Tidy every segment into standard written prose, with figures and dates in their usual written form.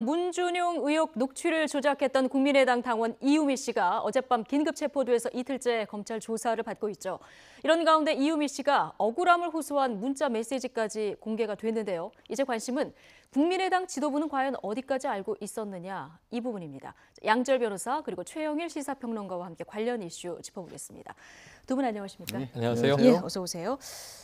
문준용 의혹 녹취를 조작했던 국민의당 당원 이유미 씨가 어젯밤 긴급 체포돼서 이틀째 검찰 조사를 받고 있죠. 이런 가운데 이유미 씨가 억울함을 호소한 문자 메시지까지 공개가 됐는데요. 이제 관심은 국민의당 지도부는 과연 어디까지 알고 있었느냐 이 부분입니다. 양절 변호사 그리고 최영일 시사평론가와 함께 관련 이슈 짚어보겠습니다. 두 분 안녕하십니까? 네, 안녕하세요. 예, 어서 오세요.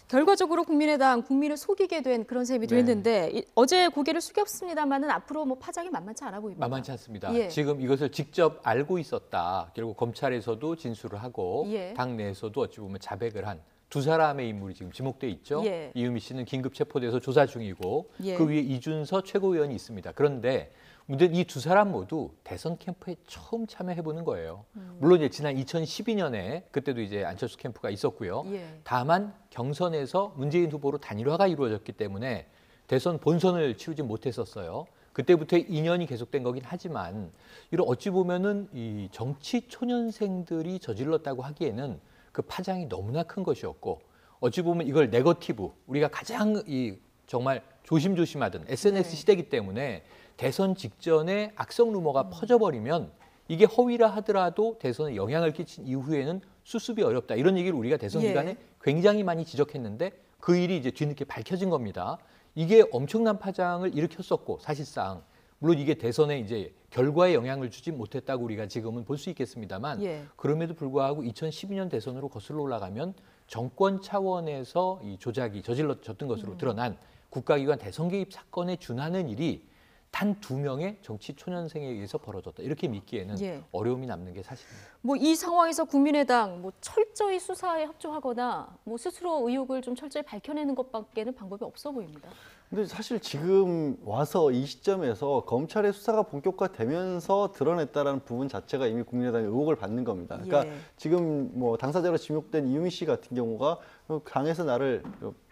결과적으로 국민의당 국민을 속이게 된 그런 셈이 됐는데 어제 고개를 숙였습니다만은 앞으로 뭐 파장이 만만치 않아 보입니다. 만만치 않습니다. 예. 지금 이것을 직접 알고 있었다. 결국 검찰에서도 진술을 하고 예. 당내에서도 어찌 보면 자백을 한 두 사람의 인물이 지금 지목돼 있죠. 예. 이유미 씨는 긴급 체포돼서 조사 중이고 예. 그 위에 이준서 최고위원이 있습니다. 그런데 문제는 이 두 사람 모두 대선 캠프에 처음 참여해보는 거예요. 물론 이제 지난 2012년에 그때도 이제 안철수 캠프가 있었고요. 예. 다만 경선에서 문재인 후보로 단일화가 이루어졌기 때문에 대선 본선을 치르지 못했었어요. 그때부터 인연이 계속된 거긴 하지만 이런 어찌 보면은 이 정치 초년생들이 저질렀다고 하기에는 그 파장이 너무나 큰 것이었고 어찌 보면 이걸 네거티브 우리가 가장 이 정말 조심조심하던 SNS 네. 시대이기 때문에 대선 직전에 악성 루머가 퍼져버리면 이게 허위라 하더라도 대선에 영향을 끼친 이후에는 수습이 어렵다. 이런 얘기를 우리가 대선 예. 기간에 굉장히 많이 지적했는데 그 일이 이제 뒤늦게 밝혀진 겁니다. 이게 엄청난 파장을 일으켰었고 사실상 물론 이게 대선에 이제 결과에 영향을 주지 못했다고 우리가 지금은 볼 수 있겠습니다만 예. 그럼에도 불구하고 2012년 대선으로 거슬러 올라가면 정권 차원에서 이 조작이 저질러졌던 것으로 드러난 국가기관 대선 개입 사건에 준하는 일이 단 2명의 정치 초년생에 의해서 벌어졌다. 이렇게 믿기에는 예. 어려움이 남는 게 사실입니다. 뭐 이 상황에서 국민의당 뭐 철저히 수사에 협조하거나 뭐 스스로 의혹을 좀 철저히 밝혀내는 것밖에는 방법이 없어 보입니다. 근데 사실 지금 와서 이 시점에서 검찰의 수사가 본격화되면서 드러냈다라는 부분 자체가 이미 국민의당의 의혹을 받는 겁니다. 그러니까 예. 지금 뭐 당사자로 지목된 이유미 씨 같은 경우가 강에서 나를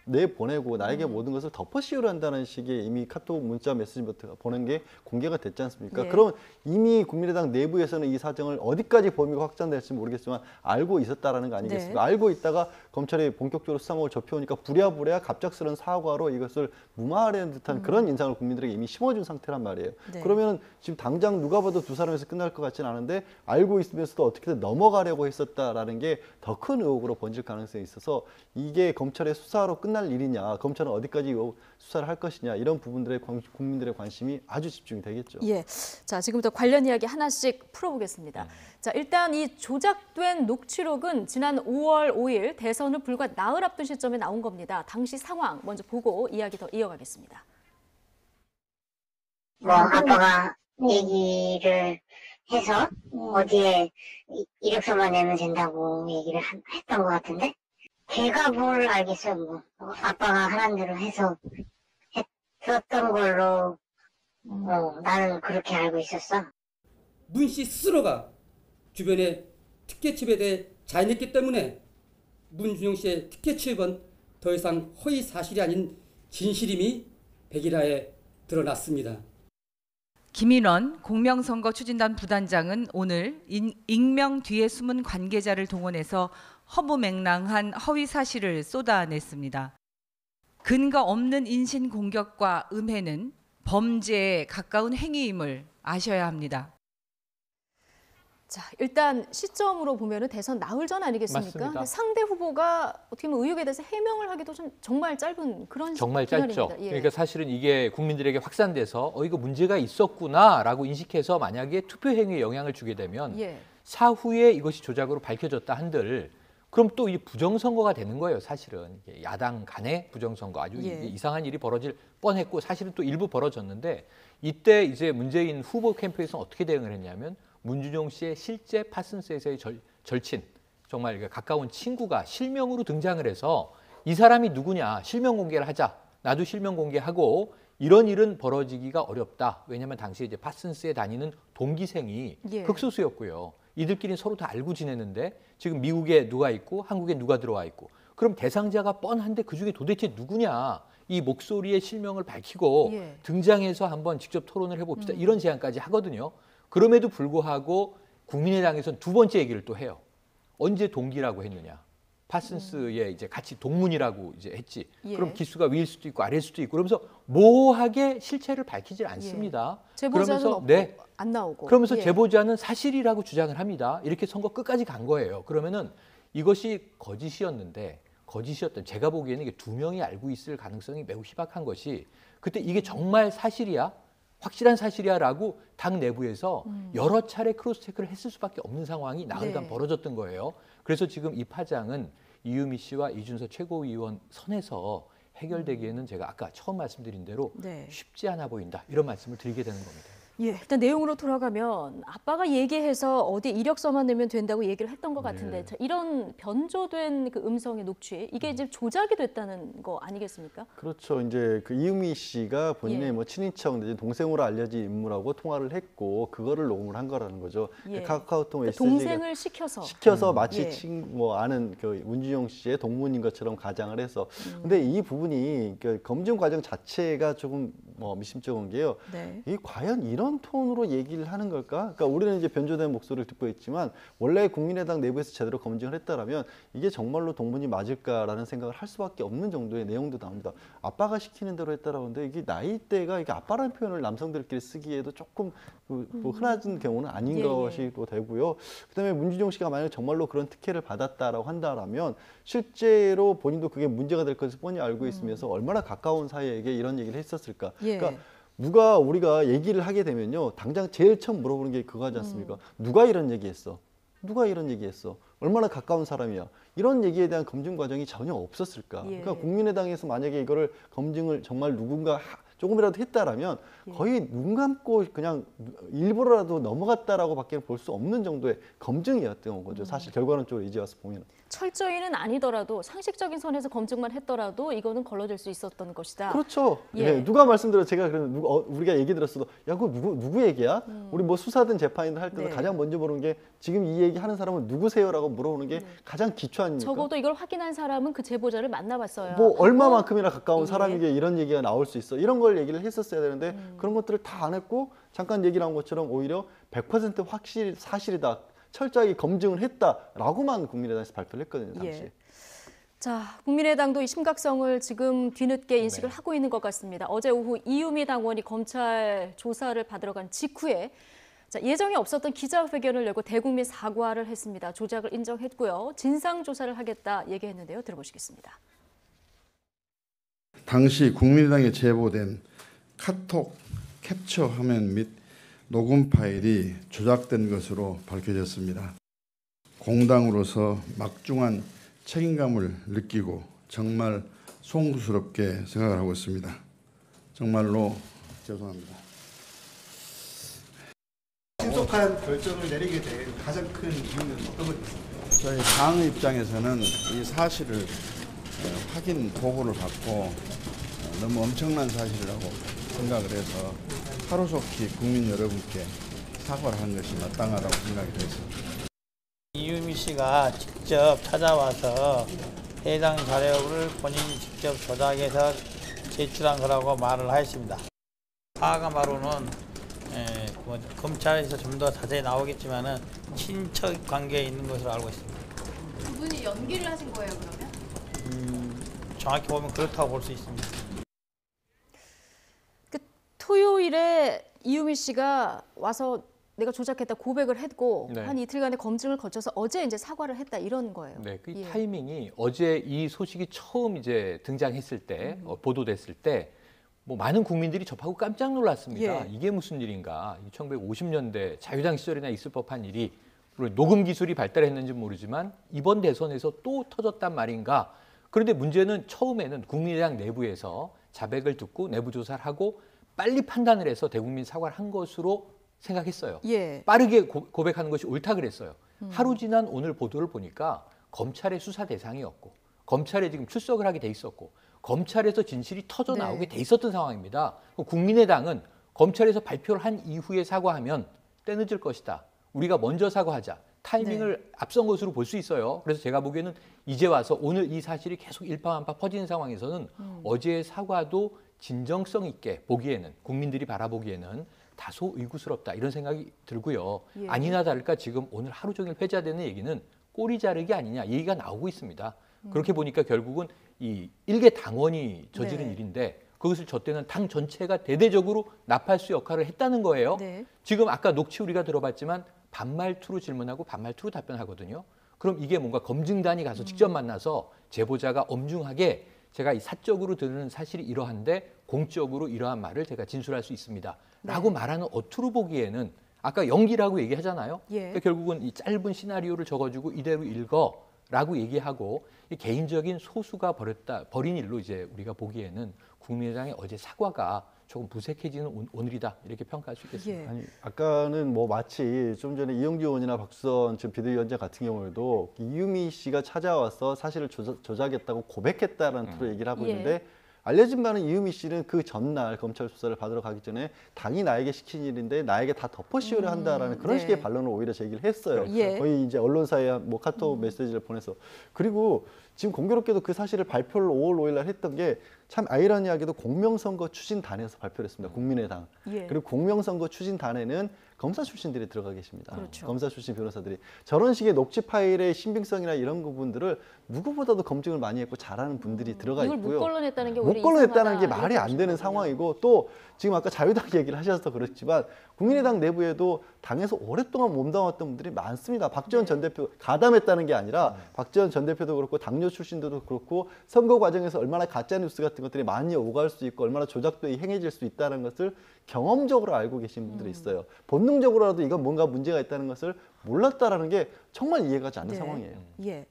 내보내고 나에게 모든 것을 덮어씌우려 한다는 식의 이미 카톡 문자 메시지부터 보낸 게 공개가 됐지 않습니까? 예. 그럼 이미 국민의당 내부에서는 이 사정을 어디까지 범위가 확장될지 모르겠지만 알고 있었다라는 거 아니겠습니까? 네. 알고 있다가 검찰이 본격적으로 수사목을 접해오니까 부랴부랴 갑작스러운 사과로 이것을 무마하려는 듯한 그런 인상을 국민들에게 이미 심어준 상태란 말이에요. 네. 그러면 지금 당장 누가 봐도 두 사람에서 끝날 것 같지는 않은데 알고 있으면서도 어떻게든 넘어가려고 했었다라는 게 더 큰 의혹으로 번질 가능성이 있어서 이게 검찰의 수사로 끝날 일이냐, 검찰은 어디까지 수사를 할 것이냐 이런 부분들에 국민들의 관심이 아주 집중이 되겠죠. 예. 자, 지금부터 관련 이야기 하나씩 풀어보겠습니다. 자, 일단 이 조작된 녹취록은 지난 5월 5일 대선을 불과 나흘 앞둔 시점에 나온 겁니다. 당시 상황 먼저 보고 이야기 더 이어가겠습니다. 뭐 아빠가 얘기를 해서 어디에 이력서만 내면 된다고 얘기를 했던 것 같은데 걔가 뭘 알겠어요. 뭐 아빠가 하라는 대로 해서 했었던 걸로 나는 그렇게 알고 있었어. 문 씨 스스로가 주변에 특혜 취업에 대해 자인했기 때문에 문준용 씨의 특혜 취업은 더 이상 허위 사실이 아닌 진실임이 백일하에 드러났습니다. 김인원 공명선거 추진단 부단장은 오늘 익명 뒤에 숨은 관계자를 동원해서 허무맹랑한 허위 사실을 쏟아냈습니다. 근거 없는 인신 공격과 음해는 범죄에 가까운 행위임을 아셔야 합니다. 자, 일단 시점으로 보면은 대선 나흘 전 아니겠습니까? 맞습니다. 근데 상대 후보가 어떻게 보면 의혹에 대해서 해명을 하기도 좀 정말 짧은 그런 정말 짧죠. 기간입니다. 예. 그러니까 사실은 이게 국민들에게 확산돼서 이거 문제가 있었구나라고 인식해서 만약에 투표 행위에 영향을 주게 되면 예. 사후에 이것이 조작으로 밝혀졌다 한들 그럼 또 이 부정선거가 되는 거예요. 사실은 이게 야당 간의 부정선거 아주 예. 이상한 일이 벌어질 뻔했고 사실은 또 일부 벌어졌는데 이때 이제 문재인 후보 캠프에서는 어떻게 대응을 했냐면 문준용 씨의 실제 파슨스에서의 절친 정말 가까운 친구가 실명으로 등장을 해서 이 사람이 누구냐 실명 공개를 하자 나도 실명 공개하고 이런 일은 벌어지기가 어렵다. 왜냐하면 당시에 이제 파슨스에 다니는 동기생이 예. 극소수였고요. 이들끼리 서로 다 알고 지내는데 지금 미국에 누가 있고 한국에 누가 들어와 있고 그럼 대상자가 뻔한데 그중에 도대체 누구냐 이 목소리의 실명을 밝히고 예. 등장해서 한번 직접 토론을 해봅시다. 이런 제안까지 하거든요. 그럼에도 불구하고 국민의당에서는 두 번째 얘기를 또 해요. 언제 동기라고 했느냐. 파슨스의 이제 같이 동문이라고 이제 했지. 예. 그럼 기수가 위일 수도 있고 아래일 수도 있고 그러면서 모호하게 실체를 밝히질 않습니다. 제보자는 그러면서 없고 안 나오고. 그러면서 예. 제보자는 사실이라고 주장을 합니다. 이렇게 선거 끝까지 간 거예요. 그러면은 이것이 거짓이었던 제가 보기에는 이게 2명이 알고 있을 가능성이 매우 희박한 것이 그때 이게 정말 사실이야? 확실한 사실이야라고 당 내부에서 여러 차례 크로스 체크를 했을 수밖에 없는 상황이 나흘간 네. 벌어졌던 거예요. 그래서 지금 이 파장은 이유미 씨와 이준석 최고위원 선에서 해결되기에는 제가 아까 처음 말씀드린 대로 네. 쉽지 않아 보인다. 이런 말씀을 드리게 되는 겁니다. 예, 일단 내용으로 돌아가면 아빠가 얘기해서 어디 이력서만 내면 된다고 얘기를 했던 것 같은데 네. 자, 이런 변조된 그 음성의 녹취 이게 이제 조작이 됐다는 거 아니겠습니까? 그렇죠. 이제 그 이유미 씨가 본인의 예. 뭐 친인척 내지 동생으로 알려진 인물하고 통화를 했고 그거를 녹음을 한 거라는 거죠. 예. 카카오톡 그러니까 메시지가 동생을 시켜서 마치 예. 뭐 아는 그 문준용 씨의 동문인 것처럼 가장을 해서 근데 이 부분이 그 검증 과정 자체가 조금 뭐 미심쩍은 게요. 네. 이 과연 이런 톤으로 얘기를 하는 걸까? 그러니까 우리는 이제 변조된 목소리를 듣고 있지만 원래 국민의당 내부에서 제대로 검증을 했다라면 이게 정말로 동문이 맞을까라는 생각을 할 수밖에 없는 정도의 내용도 나옵니다. 아빠가 시키는 대로 했다라고 하는데 이게 나이대가 이게 아빠라는 표현을 남성들끼리 쓰기에도 조금 뭐 흔한 경우는 아닌 예, 것이고 되고요. 그다음에 문준용 씨가 만약 정말로 그런 특혜를 받았다라고 한다라면 실제로 본인도 그게 문제가 될 것을 뻔히 알고 있으면서 얼마나 가까운 사이에게 이런 얘기를 했었을까? 예. 그러니까 우리가 얘기를 하게 되면요, 당장 제일 처음 물어보는 게 그거지 않습니까? 누가 이런 얘기했어? 누가 이런 얘기했어? 얼마나 가까운 사람이야? 이런 얘기에 대한 검증 과정이 전혀 없었을까? 예. 그러니까 국민의당에서 만약에 이거를 검증을 정말 누군가 조금이라도 했다라면 거의 눈 감고 그냥 일부러라도 넘어갔다라고밖에 볼 수 없는 정도의 검증이었던 거죠. 사실 결과론적으로 이제 와서 보면. 철저히는 아니더라도 상식적인 선에서 검증만 했더라도 이거는 걸러질 수 있었던 것이다. 그렇죠. 예. 예. 누가 말씀드려 제가 그런 우리가 얘기 들었어도 야 그거 누구 얘기야? 우리 뭐 수사든 재판이든 할 때도 네. 가장 먼저 물어보는 게 지금 이 얘기 하는 사람은 누구세요라고 물어보는 게 가장 기초 아닙니까? 적어도 이걸 확인한 사람은 그 제보자를 만나봤어야 뭐 하고. 얼마만큼이나 가까운 예. 사람에게 이런 얘기가 나올 수 있어. 이런 걸 얘기를 했었어야 되는데 그런 것들을 다 안 했고 잠깐 얘기 나온 것처럼 오히려 100% 확실히 사실이다. 철저하게 검증을 했다라고만 국민의당에서 발표를 했거든요. 당시에. 예. 자, 국민의당도 이 심각성을 지금 뒤늦게 인식을 네. 하고 있는 것 같습니다. 어제 오후 이유미 당원이 검찰 조사를 받으러 간 직후에 자, 예정에 없었던 기자회견을 열고 대국민 사과를 했습니다. 조작을 인정했고요. 진상 조사를 하겠다 얘기했는데요. 들어보시겠습니다. 당시 국민의당에 제보된 카톡 캡처 화면 및 녹음 파일이 조작된 것으로 밝혀졌습니다. 공당으로서 막중한 책임감을 느끼고 정말 송구스럽게 생각을 하고 있습니다. 정말로 죄송합니다. 신속한 결정을 내리게 된 가장 큰 이유는 어떤 것 있습니까? 저희 당 입장에서는 이 사실을 확인 보고를 받고 너무 엄청난 사실이라고 생각을 해서 하루속히 국민 여러분께 사과를 하는 것이 마땅하다고 생각이 됐습니다. 이유미 씨가 직접 찾아와서 해당 자료를 본인이 직접 조작해서 제출한 거라고 말을 하였습니다. 사과마로는 검찰에서 좀 더 자세히 나오겠지만은 친척 관계에 있는 것으로 알고 있습니다. 두 분이 연기를 하신 거예요, 그러면? 정확히 보면 그렇다고 볼 수 있습니다. 그 토요일에 이유미 씨가 와서 내가 조작했다 고백을 했고 네. 한 이틀간의 검증을 거쳐서 어제 이제 사과를 했다 이런 거예요. 네, 그 예. 타이밍이 어제 이 소식이 처음 이제 등장했을 때, 보도됐을 때, 뭐 많은 국민들이 접하고 깜짝 놀랐습니다. 예. 이게 무슨 일인가? 1950년대 자유당 시절이나 있을 법한 일이 물론 녹음 기술이 발달했는지 모르지만 이번 대선에서 또 터졌단 말인가? 그런데 문제는 처음에는 국민의당 내부에서 자백을 듣고 내부 조사를 하고 빨리 판단을 해서 대국민 사과를 한 것으로 생각했어요. 예. 빠르게 고백하는 것이 옳다 그랬어요. 하루 지난 오늘 보도를 보니까 검찰의 수사 대상이었고 검찰에 지금 출석을 하게 돼 있었고 검찰에서 진실이 터져 나오게 돼 있었던 상황입니다. 국민의당은 검찰에서 발표를 한 이후에 사과하면 때늦을 것이다. 우리가 먼저 사과하자. 타이밍을 앞선 것으로 볼 수 있어요. 그래서 제가 보기에는 이제 와서 오늘 이 사실이 계속 일파만파 퍼지는 상황에서는 어제의 사과도 진정성 있게 보기에는 국민들이 바라보기에는 다소 의구스럽다 이런 생각이 들고요. 예. 아니나 다를까 지금 오늘 하루 종일 회자되는 얘기는 꼬리 자르기 아니냐 얘기가 나오고 있습니다. 그렇게 보니까 결국은 이 일개 당원이 저지른 네. 일인데 그것을 저 때는 당 전체가 대대적으로 나팔수 역할을 했다는 거예요. 네. 지금 아까 녹취 우리가 들어봤지만 반말투로 질문하고 반말투로 답변하거든요. 그럼 이게 뭔가 검증단이 가서 직접 만나서 제보자가 엄중하게 제가 이 사적으로 들은 사실이 이러한데 공적으로 이러한 말을 제가 진술할 수 있습니다. 라고 말하는 어투로 보기에는 아까 연기라고 얘기하잖아요. 예. 그러니까 결국은 이 짧은 시나리오를 적어주고 이대로 읽어라고 얘기하고 이 개인적인 소수가 벌인 일로 이제 우리가 보기에는 국민의당의 어제 사과가 조금 무색해지는 오늘이다 이렇게 평가할 수 있겠습니다. 예. 아니, 아까는 뭐 마치 좀 전에 이용주 의원이나 박수원 전 비대위원장 같은 경우에도 이유미 씨가 찾아와서 사실을 조작했다고 고백했다라는 투로 얘기를 하고 예. 있는데 알려진 바는 이유미 씨는 그 전날 검찰 수사를 받으러 가기 전에 당이 나에게 시킨 일인데 나에게 다 덮어씌우려 한다라는 그런 네. 식의 반론을 오히려 제기를 했어요. 예. 거의 이제 언론사에 뭐 카톡 메시지를 보내서 그리고 지금 공교롭게도 그 사실을 발표를 5월 5일 날 했던 게 참 아이러니하게도 공명선거 추진단에서 발표를 했습니다. 국민의당. 예. 그리고 공명선거 추진단에는 검사 출신들이 들어가 계십니다. 그렇죠. 검사 출신 변호사들이 저런 식의 녹취 파일의 신빙성이나 이런 부분들을 누구보다도 검증을 많이 했고 잘하는 분들이 들어가 이걸 있고요. 못 걸러냈다는 게 못 오히려 걸러냈다는 게 이상하다, 말이 이렇게 안 되는 보시는 상황이고 또 지금 아까 자유당 얘기를 하셔서 그렇지만 국민의당 내부에도 당에서 오랫동안 몸담았던 분들이 많습니다. 박지원 전 대표 가담했다는 게 아니라 박지원 전 대표도 그렇고 당뇨 출신들도 그렇고 선거 과정에서 얼마나 가짜 뉴스 같은 것들이 많이 오갈 수 있고 얼마나 조작도 행해질 수 있다는 것을 경험적으로 알고 계신 분들이 있어요. 본능적으로라도 이건 뭔가 문제가 있다는 것을 몰랐다라는 게 정말 이해가 가지 않는 네. 상황이에요. 예.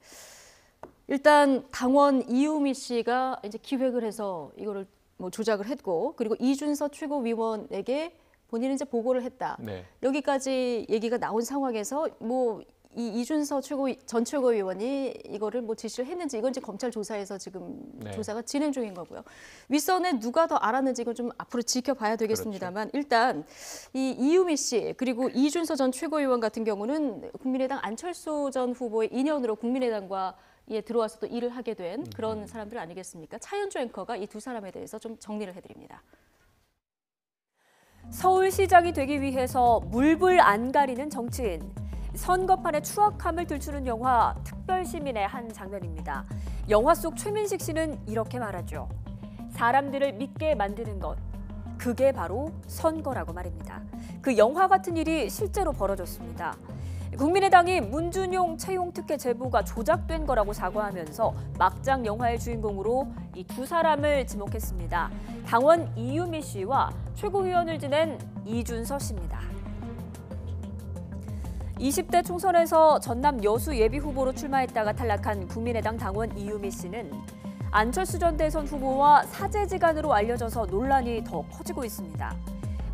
일단 당원 이유미 씨가 이제 기획을 해서 이거를 뭐 조작을 했고 그리고 이준서 최고위원에게 본인은 이제 보고를 했다. 네. 여기까지 얘기가 나온 상황에서 뭐 이 이준서 전 최고위원이 이거를 뭐 지시를 했는지 이건 이제 검찰 조사에서 지금 네. 조사가 진행 중인 거고요. 윗선에 누가 더 알았는지 이건 좀 앞으로 지켜봐야 되겠습니다만 일단 이 이유미 씨 그리고 이준서 전 최고위원 같은 경우는 국민의당 안철수 전 후보의 인연으로 국민의당과 들어와서 또 일을 하게 된 그런 사람들 아니겠습니까? 차현주 앵커가 이 두 사람에 대해서 좀 정리를 해드립니다. 서울시장이 되기 위해서 물불 안 가리는 정치인. 선거판의 추악함을 들추는 영화 특별시민의 한 장면입니다. 영화 속 최민식 씨는 이렇게 말하죠. 사람들을 믿게 만드는 것, 그게 바로 선거라고 말입니다. 그 영화 같은 일이 실제로 벌어졌습니다. 국민의당이 문준용 채용 특혜 제보가 조작된 거라고 사과하면서 막장 영화의 주인공으로 이 두 사람을 지목했습니다. 당원 이유미 씨와 최고위원을 지낸 이준서 씨입니다. 20대 총선에서 전남 여수 예비후보로 출마했다가 탈락한 국민의당 당원 이유미 씨는 안철수 전 대선 후보와 사제지간으로 알려져서 논란이 더 커지고 있습니다.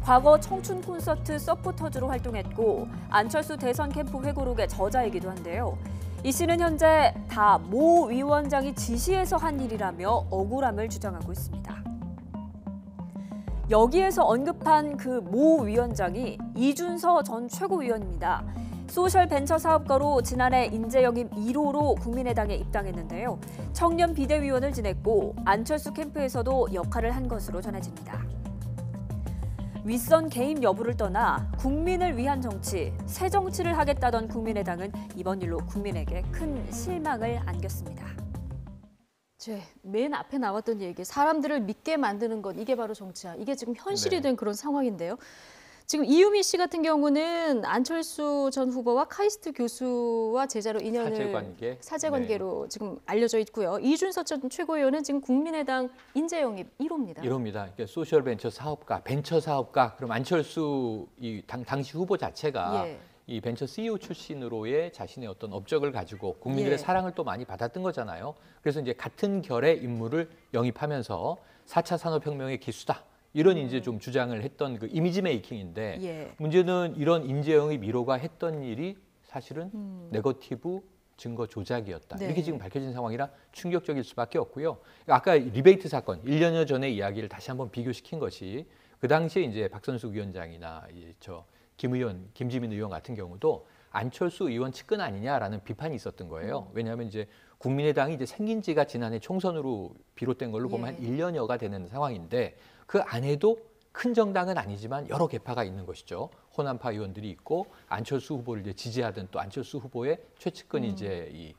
과거 청춘 콘서트 서포터즈로 활동했고 안철수 대선 캠프 회고록의 저자이기도 한데요. 이 씨는 현재 다 모 위원장이 지시해서 한 일이라며 억울함을 주장하고 있습니다. 여기에서 언급한 그 모 위원장이 이준서 전 최고위원입니다. 소셜 벤처 사업가로 지난해 인재영입 1호로 국민의당에 입당했는데요. 청년 비대위원을 지냈고 안철수 캠프에서도 역할을 한 것으로 전해집니다. 윗선 개입 여부를 떠나 국민을 위한 정치, 새 정치를 하겠다던 국민의당은 이번 일로 국민에게 큰 실망을 안겼습니다. 맨 앞에 나왔던 얘기, 사람들을 믿게 만드는 것, 이게 바로 정치야. 이게 지금 현실이 네. 된 그런 상황인데요. 지금 이유미 씨 같은 경우는 안철수 전 후보와 카이스트 교수와 제자로 인연을 사제관계로 지금 알려져 있고요. 이준서 전 최고위원은 지금 국민의당 인재영입 1호입니다. 1호입니다. 그러니까 소셜 벤처 사업가, 그럼 안철수 이 당시 후보 자체가 이 벤처 CEO 출신으로의 자신의 어떤 업적을 가지고 국민들의 사랑을 또 많이 받았던 거잖아요. 그래서 이제 같은 결의 인물을 영입하면서 4차 산업혁명의 기수다. 이런 이제 좀 주장을 했던 그 이미지 메이킹인데 문제는 이런 인재 영입 1호가 했던 일이 사실은 네거티브 증거 조작이었다. 이렇게 지금 밝혀진 상황이라 충격적일 수밖에 없고요. 아까 리베이트 사건 1년여 전의 이야기를 다시 한번 비교시킨 것이 그 당시에 이제 박선숙 위원장이나 김지민 의원 같은 경우도 안철수 의원 측근 아니냐라는 비판이 있었던 거예요. 왜냐하면 이제 국민의당이 이제 생긴 지가 지난해 총선으로 비롯된 걸로 보면 한 1년여가 되는 상황인데 그 안에도 큰 정당은 아니지만 여러 계파가 있는 것이죠. 호남파 의원들이 있고 안철수 후보를 이제 지지하던 또 안철수 후보의 최측근 이제 이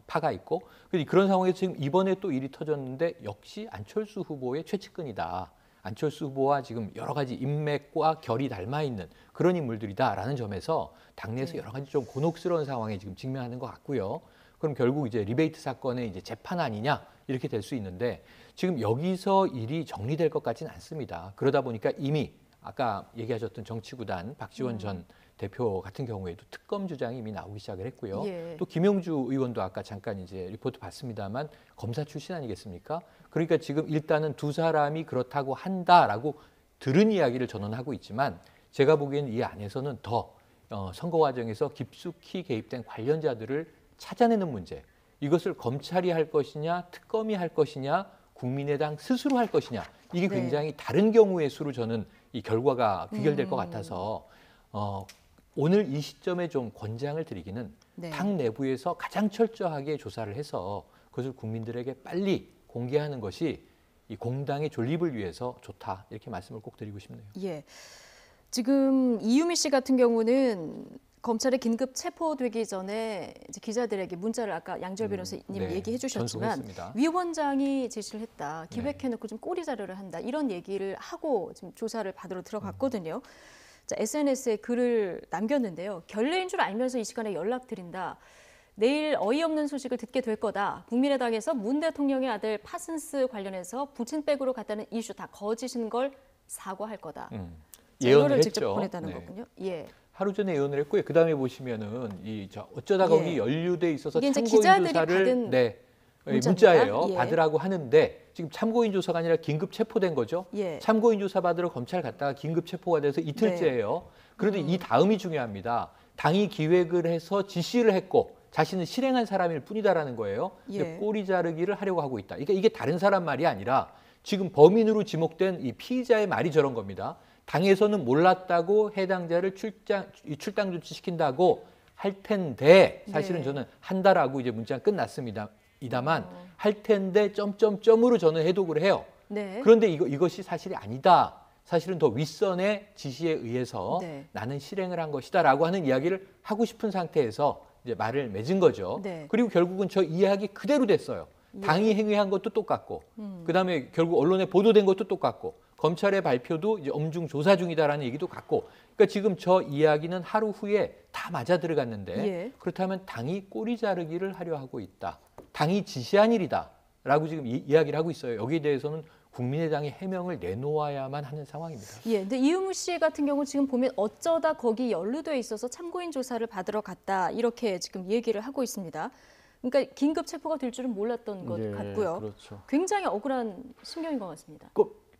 파가 있고 그런 상황에서 지금 이번에 또 일이 터졌는데 역시 안철수 후보의 최측근이다. 안철수 후보와 지금 여러 가지 인맥과 결이 닮아 있는 그런 인물들이다라는 점에서 당내에서 여러 가지 좀 곤혹스러운 상황에 지금 직면하는 것 같고요. 그럼 결국 이제 리베이트 사건의 이제 재판 아니냐 이렇게 될 수 있는데 지금 여기서 일이 정리될 것 같지는 않습니다. 그러다 보니까 이미 아까 얘기하셨던 정치구단 박지원 전 대표 같은 경우에도 특검 주장이 이미 나오기 시작을 했고요. 예. 또 김영주 의원도 아까 잠깐 이제 리포트 봤습니다만 검사 출신 아니겠습니까? 그러니까 지금 일단은 두 사람이 그렇다고 한다라고 들은 이야기를 전언하고 있지만 제가 보기에는 이 안에서는 더 선거 과정에서 깊숙이 개입된 관련자들을 찾아내는 문제. 이것을 검찰이 할 것이냐, 특검이 할 것이냐, 국민의당 스스로 할 것이냐. 이게 네. 굉장히 다른 경우의 수로 저는 이 결과가 귀결될 것 같아서 오늘 이 시점에 좀 권장을 드리기는 네. 당 내부에서 가장 철저하게 조사를 해서 그것을 국민들에게 빨리 공개하는 것이 이 공당의 존립을 위해서 좋다. 이렇게 말씀을 꼭 드리고 싶네요. 예. 지금 이유미 씨 같은 경우는 검찰에 긴급 체포되기 전에 이제 기자들에게 문자를 아까 양지열 변호사님 네, 얘기해 주셨지만 전송했습니다. 위원장이 지시를 했다. 기획해놓고 좀 꼬리 자료를 한다. 이런 얘기를 하고 지금 조사를 받으러 들어갔거든요. 자, SNS에 글을 남겼는데요. 결례인 줄 알면서 이 시간에 연락드린다. 내일 어이없는 소식을 듣게 될 거다. 국민의당에서 문 대통령의 아들 파슨스 관련해서 부친백으로 갔다는 이슈 다 거짓인 걸 사과할 거다. 예언을 이거를 했죠. 직접 보냈다는 네. 거군요. 예. 하루 전에 예언을 했고요. 그 다음에 보시면은 어쩌다 거기 연루돼 있어서 이게 이제 참고인 기자들이 조사를 받은 문자예요. 예. 받으라고 하는데 지금 참고인 조사가 아니라 긴급 체포된 거죠. 예. 참고인 조사 받으러 검찰 갔다가 긴급 체포가 돼서 이틀째예요. 그런데 이 다음이 중요합니다. 당이 기획을 해서 지시를 했고 자신은 실행한 사람일 뿐이다라는 거예요. 예. 꼬리 자르기를 하려고 하고 있다. 그러니까 이게 다른 사람 말이 아니라 지금 범인으로 지목된 이 피의자의 말이 저런 겁니다. 당에서는 몰랐다고 해당자를 출당 조치시킨다고 할 텐데 사실은 네. 저는 한다라고 이제 문자가 끝났습니다. 이다만 할 텐데 점점점으로 저는 해독을 해요. 네. 그런데 이것이 사실이 아니다. 사실은 더 윗선의 지시에 의해서 네. 나는 실행을 한 것이다라고 하는 이야기를 하고 싶은 상태에서 이제 말을 맺은 거죠. 네. 그리고 결국은 저 이야기 그대로 됐어요. 당이 행위한 것도 똑같고, 그다음에 결국 언론에 보도된 것도 똑같고, 검찰의 발표도 이제 엄중 조사 중이다라는 얘기도 같고, 그러니까 지금 저 이야기는 하루 후에 다 맞아 들어갔는데 예. 그렇다면 당이 꼬리 자르기를 하려 하고 있다. 당이 지시한 일이다라고 지금 이야기를 하고 있어요. 여기에 대해서는 국민의당이 해명을 내놓아야만 하는 상황입니다. 예, 근데 이유무 씨 같은 경우 지금 보면 어쩌다 거기 연루돼 있어서 참고인 조사를 받으러 갔다 이렇게 지금 얘기를 하고 있습니다. 그러니까 긴급 체포가 될 줄은 몰랐던 것 같고요. 그렇죠. 굉장히 억울한 심경인 것 같습니다.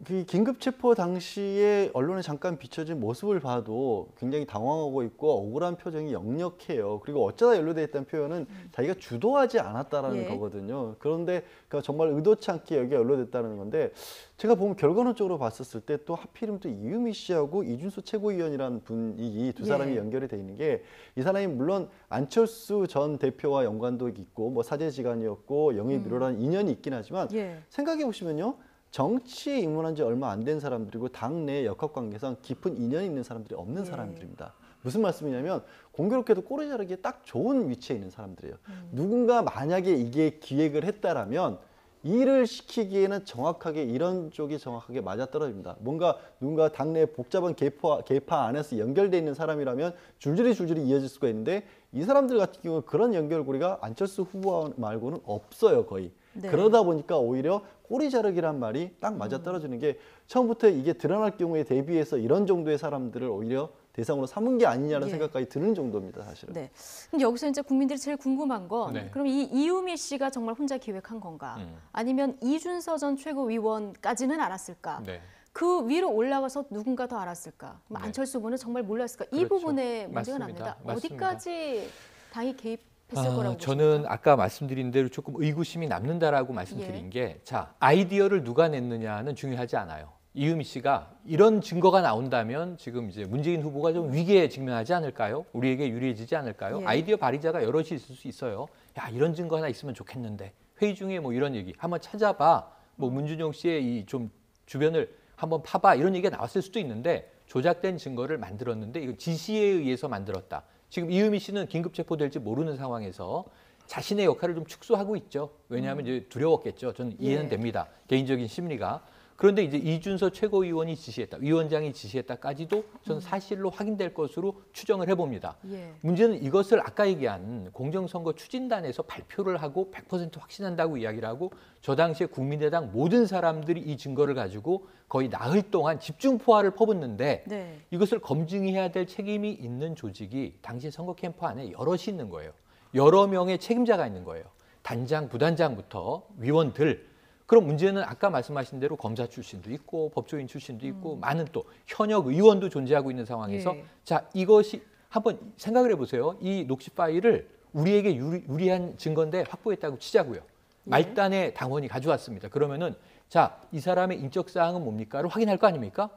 그 긴급 체포 당시에 언론에 잠깐 비춰진 모습을 봐도 굉장히 당황하고 있고 억울한 표정이 역력해요. 그리고 어쩌다 연루돼 있다는 표현은 자기가 주도하지 않았다라는 예. 거거든요. 그런데 그러니까 정말 의도치 않게 여기에 연루됐다는 건데 제가 보면 결과론적으로 봤었을 때 또 하필이면 또 이유미 씨하고 이준수 최고위원이라는 분이 두 사람이 예. 연결이 돼 있는 게 이 사람이 물론 안철수 전 대표와 연관도 있고 뭐 사제지간이었고 영입 이러한 인연이 있긴 하지만 예. 생각해 보시면요. 정치에 입문한 지 얼마 안 된 사람들이고 당내 역학관계상 깊은 인연이 있는 사람들이 없는 사람들입니다. 무슨 말씀이냐면 공교롭게도 꼬리 자르기에 딱 좋은 위치에 있는 사람들이에요. 누군가 만약에 이게 기획을 했다라면 일을 시키기에는 정확하게 이런 쪽이 정확하게 맞아떨어집니다. 뭔가 누군가 당내 복잡한 계파 안에서 연결돼 있는 사람이라면 줄줄이 이어질 수가 있는데 이 사람들 같은 경우는 그런 연결고리가 안철수 후보 말고는 없어요, 거의. 네. 그러다 보니까 오히려 꼬리 자르기란 말이 딱 맞아떨어지는 게 처음부터 이게 드러날 경우에 대비해서 이런 정도의 사람들을 오히려 대상으로 삼은 게 아니냐는 예. 생각까지 드는 정도입니다, 사실은. 네. 그럼 여기서 이제 국민들이 제일 궁금한 건 네. 그럼 이 이유미 씨가 정말 혼자 기획한 건가? 아니면 이준서 전 최고위원까지는 알았을까? 네. 그 위로 올라가서 누군가 더 알았을까? 그럼 네. 안철수 후보는 정말 몰랐을까? 이 그렇죠. 부분에 문제가 맞습니다. 납니다. 맞습니다. 어디까지 당이 개입했을 거라고 저는 보십니까? 아까 말씀드린 대로 조금 의구심이 남는다라고 말씀드린 예. 게 자, 아이디어를 누가 냈느냐는 중요하지 않아요. 이유미 씨가 이런 증거가 나온다면 지금 이제 문재인 후보가 좀 위기에 직면하지 않을까요? 우리에게 유리해지지 않을까요? 예. 아이디어 발휘자가 여럿이 있을 수 있어요. 야, 이런 증거 하나 있으면 좋겠는데 회의 중에 뭐 이런 얘기 한번 찾아봐. 뭐 문준용 씨의 이 좀 주변을 한번 파봐 이런 얘기가 나왔을 수도 있는데 조작된 증거를 만들었는데 이거 지시에 의해서 만들었다. 지금 이유미 씨는 긴급 체포될지 모르는 상황에서 자신의 역할을 좀 축소하고 있죠. 왜냐하면 이제 두려웠겠죠. 저는 이해는 됩니다. 개인적인 심리가. 그런데 이제 이준서 최고위원이 지시했다, 위원장이 지시했다까지도 저는 사실로 확인될 것으로 추정을 해봅니다. 문제는 이것을 아까 얘기한 공정선거 추진단에서 발표를 하고 100% 확신한다고 이야기를 하고 저 당시에 국민의당 모든 사람들이 이 증거를 가지고 거의 나흘 동안 집중 포화를 퍼붓는데 이것을 검증해야 될 책임이 있는 조직이 당시 선거 캠프 안에 여럿이 있는 거예요. 여러 명의 책임자가 있는 거예요. 단장, 부단장부터 위원들. 그럼 문제는 아까 말씀하신 대로 검사 출신도 있고 법조인 출신도 있고 많은 또 현역 의원도 존재하고 있는 상황에서 자, 이것이 한번 생각을 해보세요. 이 녹취 파일을 우리에게 유리한 증거인데 확보했다고 치자고요. 말단의 당원이 가져왔습니다. 그러면은 자, 이 사람의 인적 사항은 뭡니까를 확인할 거 아닙니까?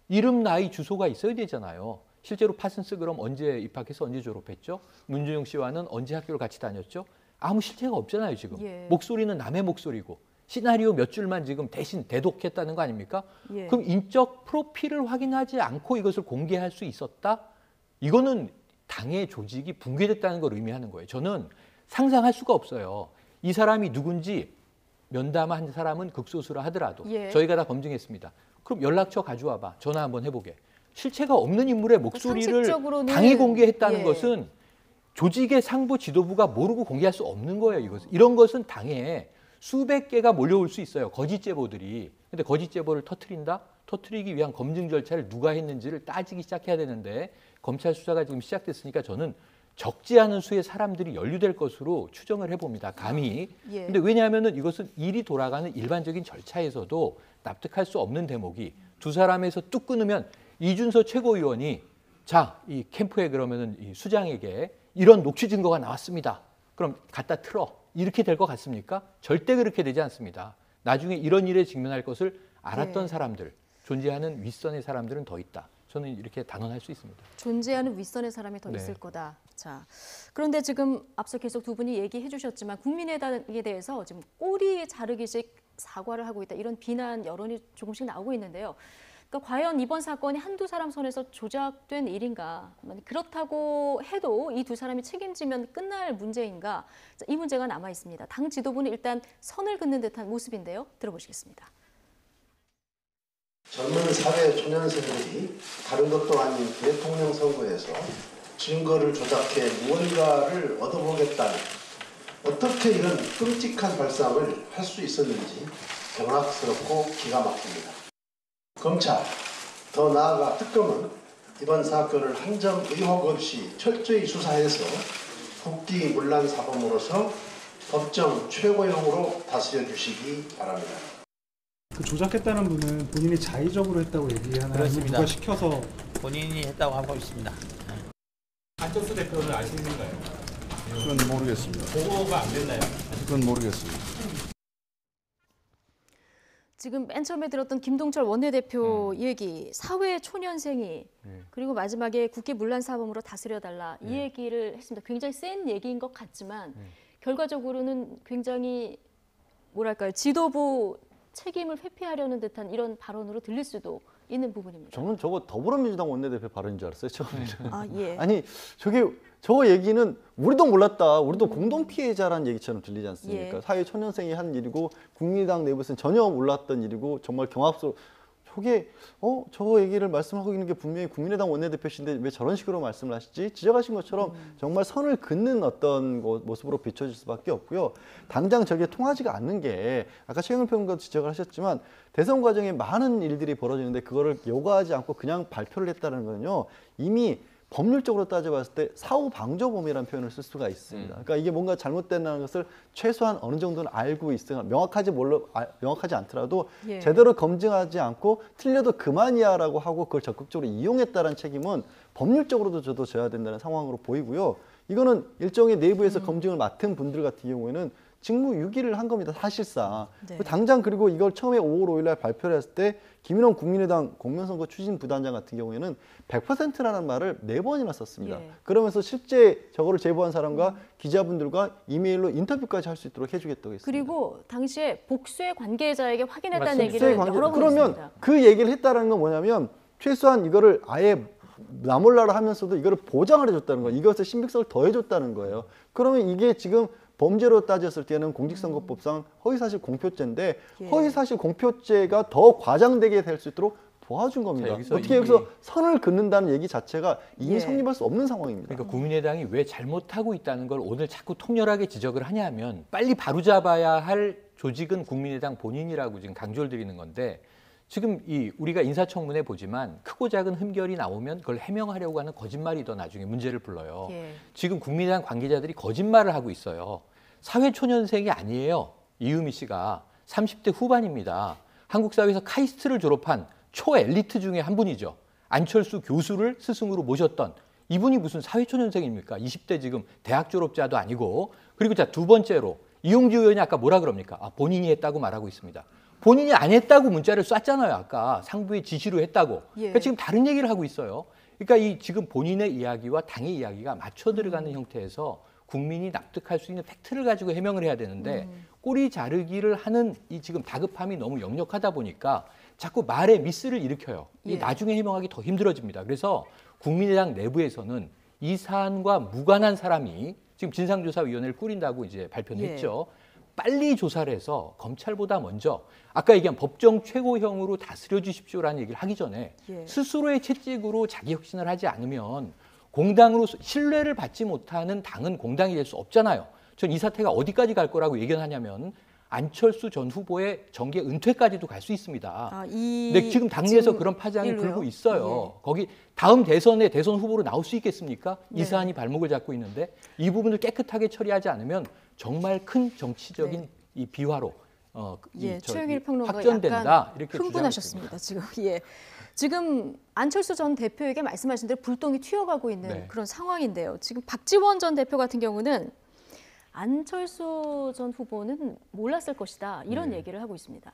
이름, 나이, 주소가 있어야 되잖아요. 실제로 파슨스 그럼 언제 입학해서 언제 졸업했죠? 문준용 씨와는 언제 학교를 같이 다녔죠? 아무 실체가 없잖아요, 지금. 목소리는 남의 목소리고. 시나리오 몇 줄만 지금 대신 대독했다는 거 아닙니까? 그럼 인적 프로필을 확인하지 않고 이것을 공개할 수 있었다? 이거는 당의 조직이 붕괴됐다는 걸 의미하는 거예요. 저는 상상할 수가 없어요. 이 사람이 누군지 면담한 사람은 극소수라 하더라도 저희가 다 검증했습니다. 그럼 연락처 가져와봐. 전화 한번 해보게. 실체가 없는 인물의 목소리를 당이 공개했다는 것은 조직의 상부 지도부가 모르고 공개할 수 없는 거예요. 이것은. 이런 것은 당에 수백 개가 몰려올 수 있어요. 거짓 제보들이. 근데 거짓 제보를 터트리기 위한 검증 절차를 누가 했는지를 따지기 시작해야 되는데 검찰 수사가 지금 시작됐으니까 저는 적지 않은 수의 사람들이 연루될 것으로 추정을 해봅니다. 감히. 근데 왜냐하면 이것은 일이 돌아가는 일반적인 절차에서도 납득할 수 없는 대목이 두 사람에서 뚝 끊으면 이준서 최고위원이 자, 이 캠프에 그러면은 이 수장에게 이런 녹취 증거가 나왔습니다. 그럼 갖다 틀어. 이렇게 될 것 같습니까? 절대 그렇게 되지 않습니다. 나중에 이런 일에 직면할 것을 알았던 사람들, 존재하는 윗선의 사람들은 더 있다. 저는 이렇게 단언할 수 있습니다. 존재하는 윗선의 사람이 더 있을 거다. 자, 그런데 지금 앞서 계속 두 분이 얘기해 주셨지만 국민의당에 대해서 지금 꼬리 자르기식 사과를 하고 있다. 이런 비난 여론이 조금씩 나오고 있는데요. 그러니까 과연 이번 사건이 한두 사람 손에서 조작된 일인가? 그렇다고 해도 이 두 사람이 책임지면 끝날 문제인가? 이 문제가 남아 있습니다. 당 지도부는 일단 선을 긋는 듯한 모습인데요. 들어보시겠습니다. 젊은 사회 초년생들이 다른 것도 아닌 대통령 선거에서 증거를 조작해 무언가를 얻어보겠다는 어떻게 이런 끔찍한 발상을 할 수 있었는지 경악스럽고 기가 막힙니다. 검찰, 더 나아가 특검은 이번 사건을 한 점 의혹 없이 철저히 수사해서 국기문란 사범으로서 법정 최고형으로 다스려 주시기 바랍니다. 그 조작했다는 분은 본인이 자의적으로 했다고 얘기하나요? 그렇습니다. 누가 시켜서 본인이 했다고 하고 있습니다. 안철수 대표는 아시는가요? 그건 모르겠습니다. 보고가 안 됐나요? 그건 모르겠습니다. 지금 맨 처음에 들었던 김동철 원내대표 얘기, 사회 초년생이 그리고 마지막에 국기 문란 사범으로 다스려달라 이 얘기를 했습니다. 굉장히 센 얘기인 것 같지만 결과적으로는 굉장히 뭐랄까요, 지도부 책임을 회피하려는 듯한 이런 발언으로 들릴 수도 있는 부분입니다. 저는 저거 더불어민주당 원내대표 발언인 줄 알았어요, 처음에. 예. 아니, 저거 얘기는 우리도 몰랐다. 우리도 공동 피해자라는 얘기처럼 들리지 않습니까? 사회 초년생이 한 일이고 국민의당 내부에서는 전혀 몰랐던 일이고 정말 경악스러워. 저 얘기를 말씀하고 있는 게 분명히 국민의당 원내대표신데 왜 저런 식으로 말씀을 하시지? 지적하신 것처럼 정말 선을 긋는 어떤 모습으로 비춰질 수밖에 없고요. 당장 저게 통하지가 않는 게 아까 최영일 평론가도 지적을 하셨지만 대선 과정에 많은 일들이 벌어지는데 그거를 요구하지 않고 그냥 발표를 했다는 건요. 이미 법률적으로 따져봤을 때 사후 방조범이라는 표현을 쓸 수가 있습니다. 그러니까 이게 뭔가 잘못된다는 것을 최소한 어느 정도는 알고 있어야 명확하지 않더라도 제대로 검증하지 않고 틀려도 그만이야라고 하고 그걸 적극적으로 이용했다는 책임은 법률적으로도 저도 져야 된다는 상황으로 보이고요. 이거는 일종의 내부에서 검증을 맡은 분들 같은 경우에는 직무유기를 한 겁니다. 사실상. 네. 당장 그리고 이걸 처음에 5월 5일 날 발표를 했을 때 김인원 국민의당 공명선거 추진 부단장 같은 경우에는 100%라는 말을 4번이나 썼습니다. 예. 그러면서 실제 저거를 제보한 사람과 기자분들과 이메일로 인터뷰까지 할 수 있도록 해주겠다고 했습니다. 그리고 당시에 복수의 관계자에게 확인했다는 맞습니다. 얘기를 여러 번 그러면 했습니다. 그 얘기를 했다는 건 뭐냐면 최소한 이거를 아예 나몰라라 하면서도 이거를 보장을 해줬다는 거예요. 이것의 신빙성을 더해줬다는 거예요. 그러면 이게 지금 범죄로 따졌을 때는 공직선거법상 허위사실 공표죄인데 예. 허위사실 공표죄가 더 과장되게 될 수 있도록 도와준 겁니다. 자, 어떻게 여기서 선을 긋는다는 얘기 자체가 이미 예. 성립할 수 없는 상황입니다. 그러니까 국민의당이 왜 잘못하고 있다는 걸 오늘 자꾸 통렬하게 지적을 하냐면 빨리 바로잡아야 할 조직은 국민의당 본인이라고 지금 강조를 드리는 건데 지금 우리가 인사청문회 보지만 크고 작은 흠결이 나오면 그걸 해명하려고 하는 거짓말이 더 나중에 문제를 불러요. 예. 지금 국민의당 관계자들이 거짓말을 하고 있어요. 사회초년생이 아니에요. 이유미 씨가 30대 후반입니다. 한국 사회에서 카이스트를 졸업한 초엘리트 중에 한 분이죠. 안철수 교수를 스승으로 모셨던 이분이 무슨 사회초년생입니까? 20대 지금 대학 졸업자도 아니고. 그리고 자, 두 번째로 이용주 의원이 아까 뭐라 그럽니까? 본인이 했다고 말하고 있습니다. 본인이 안 했다고 문자를 쐈잖아요. 아까 상부의 지시로 했다고. 예. 그러니까 지금 다른 얘기를 하고 있어요. 그러니까 이 지금 본인의 이야기와 당의 이야기가 맞춰 들어가는 형태에서 국민이 납득할 수 있는 팩트를 가지고 해명을 해야 되는데 꼬리 자르기를 하는 이 지금 다급함이 너무 역력하다 보니까 자꾸 말에 미스를 일으켜요. 이게 예. 나중에 해명하기 더 힘들어집니다. 그래서 국민의당 내부에서는 이 사안과 무관한 사람이 지금 진상조사위원회를 꾸린다고 이제 발표를 예. 했죠. 빨리 조사를 해서 검찰보다 먼저 아까 얘기한 법정 최고형으로 다스려 주십시오라는 얘기를 하기 전에 예. 스스로의 채찍으로 자기 혁신을 하지 않으면 공당으로 신뢰를 받지 못하는 당은 공당이 될 수 없잖아요. 전 이 사태가 어디까지 갈 거라고 예견하냐면 안철수 전 후보의 정계 은퇴까지도 갈 수 있습니다. 근데 지금 당내에서 그런 파장이 일로요? 불고 있어요. 예. 거기 다음 대선에 대선 후보로 나올 수 있겠습니까? 이 네. 사안이 발목을 잡고 있는데 이 부분을 깨끗하게 처리하지 않으면 정말 큰 정치적인 네. 이 비화로 예, 최영일 평론가 확전된다 약간 이렇게 흥분하셨습니다. 지금 예, 지금 안철수 전 대표에게 말씀하신 대로 불똥이 튀어가고 있는 네. 그런 상황인데요. 지금 박지원 전 대표 같은 경우는 안철수 전 후보는 몰랐을 것이다 이런 네. 얘기를 하고 있습니다.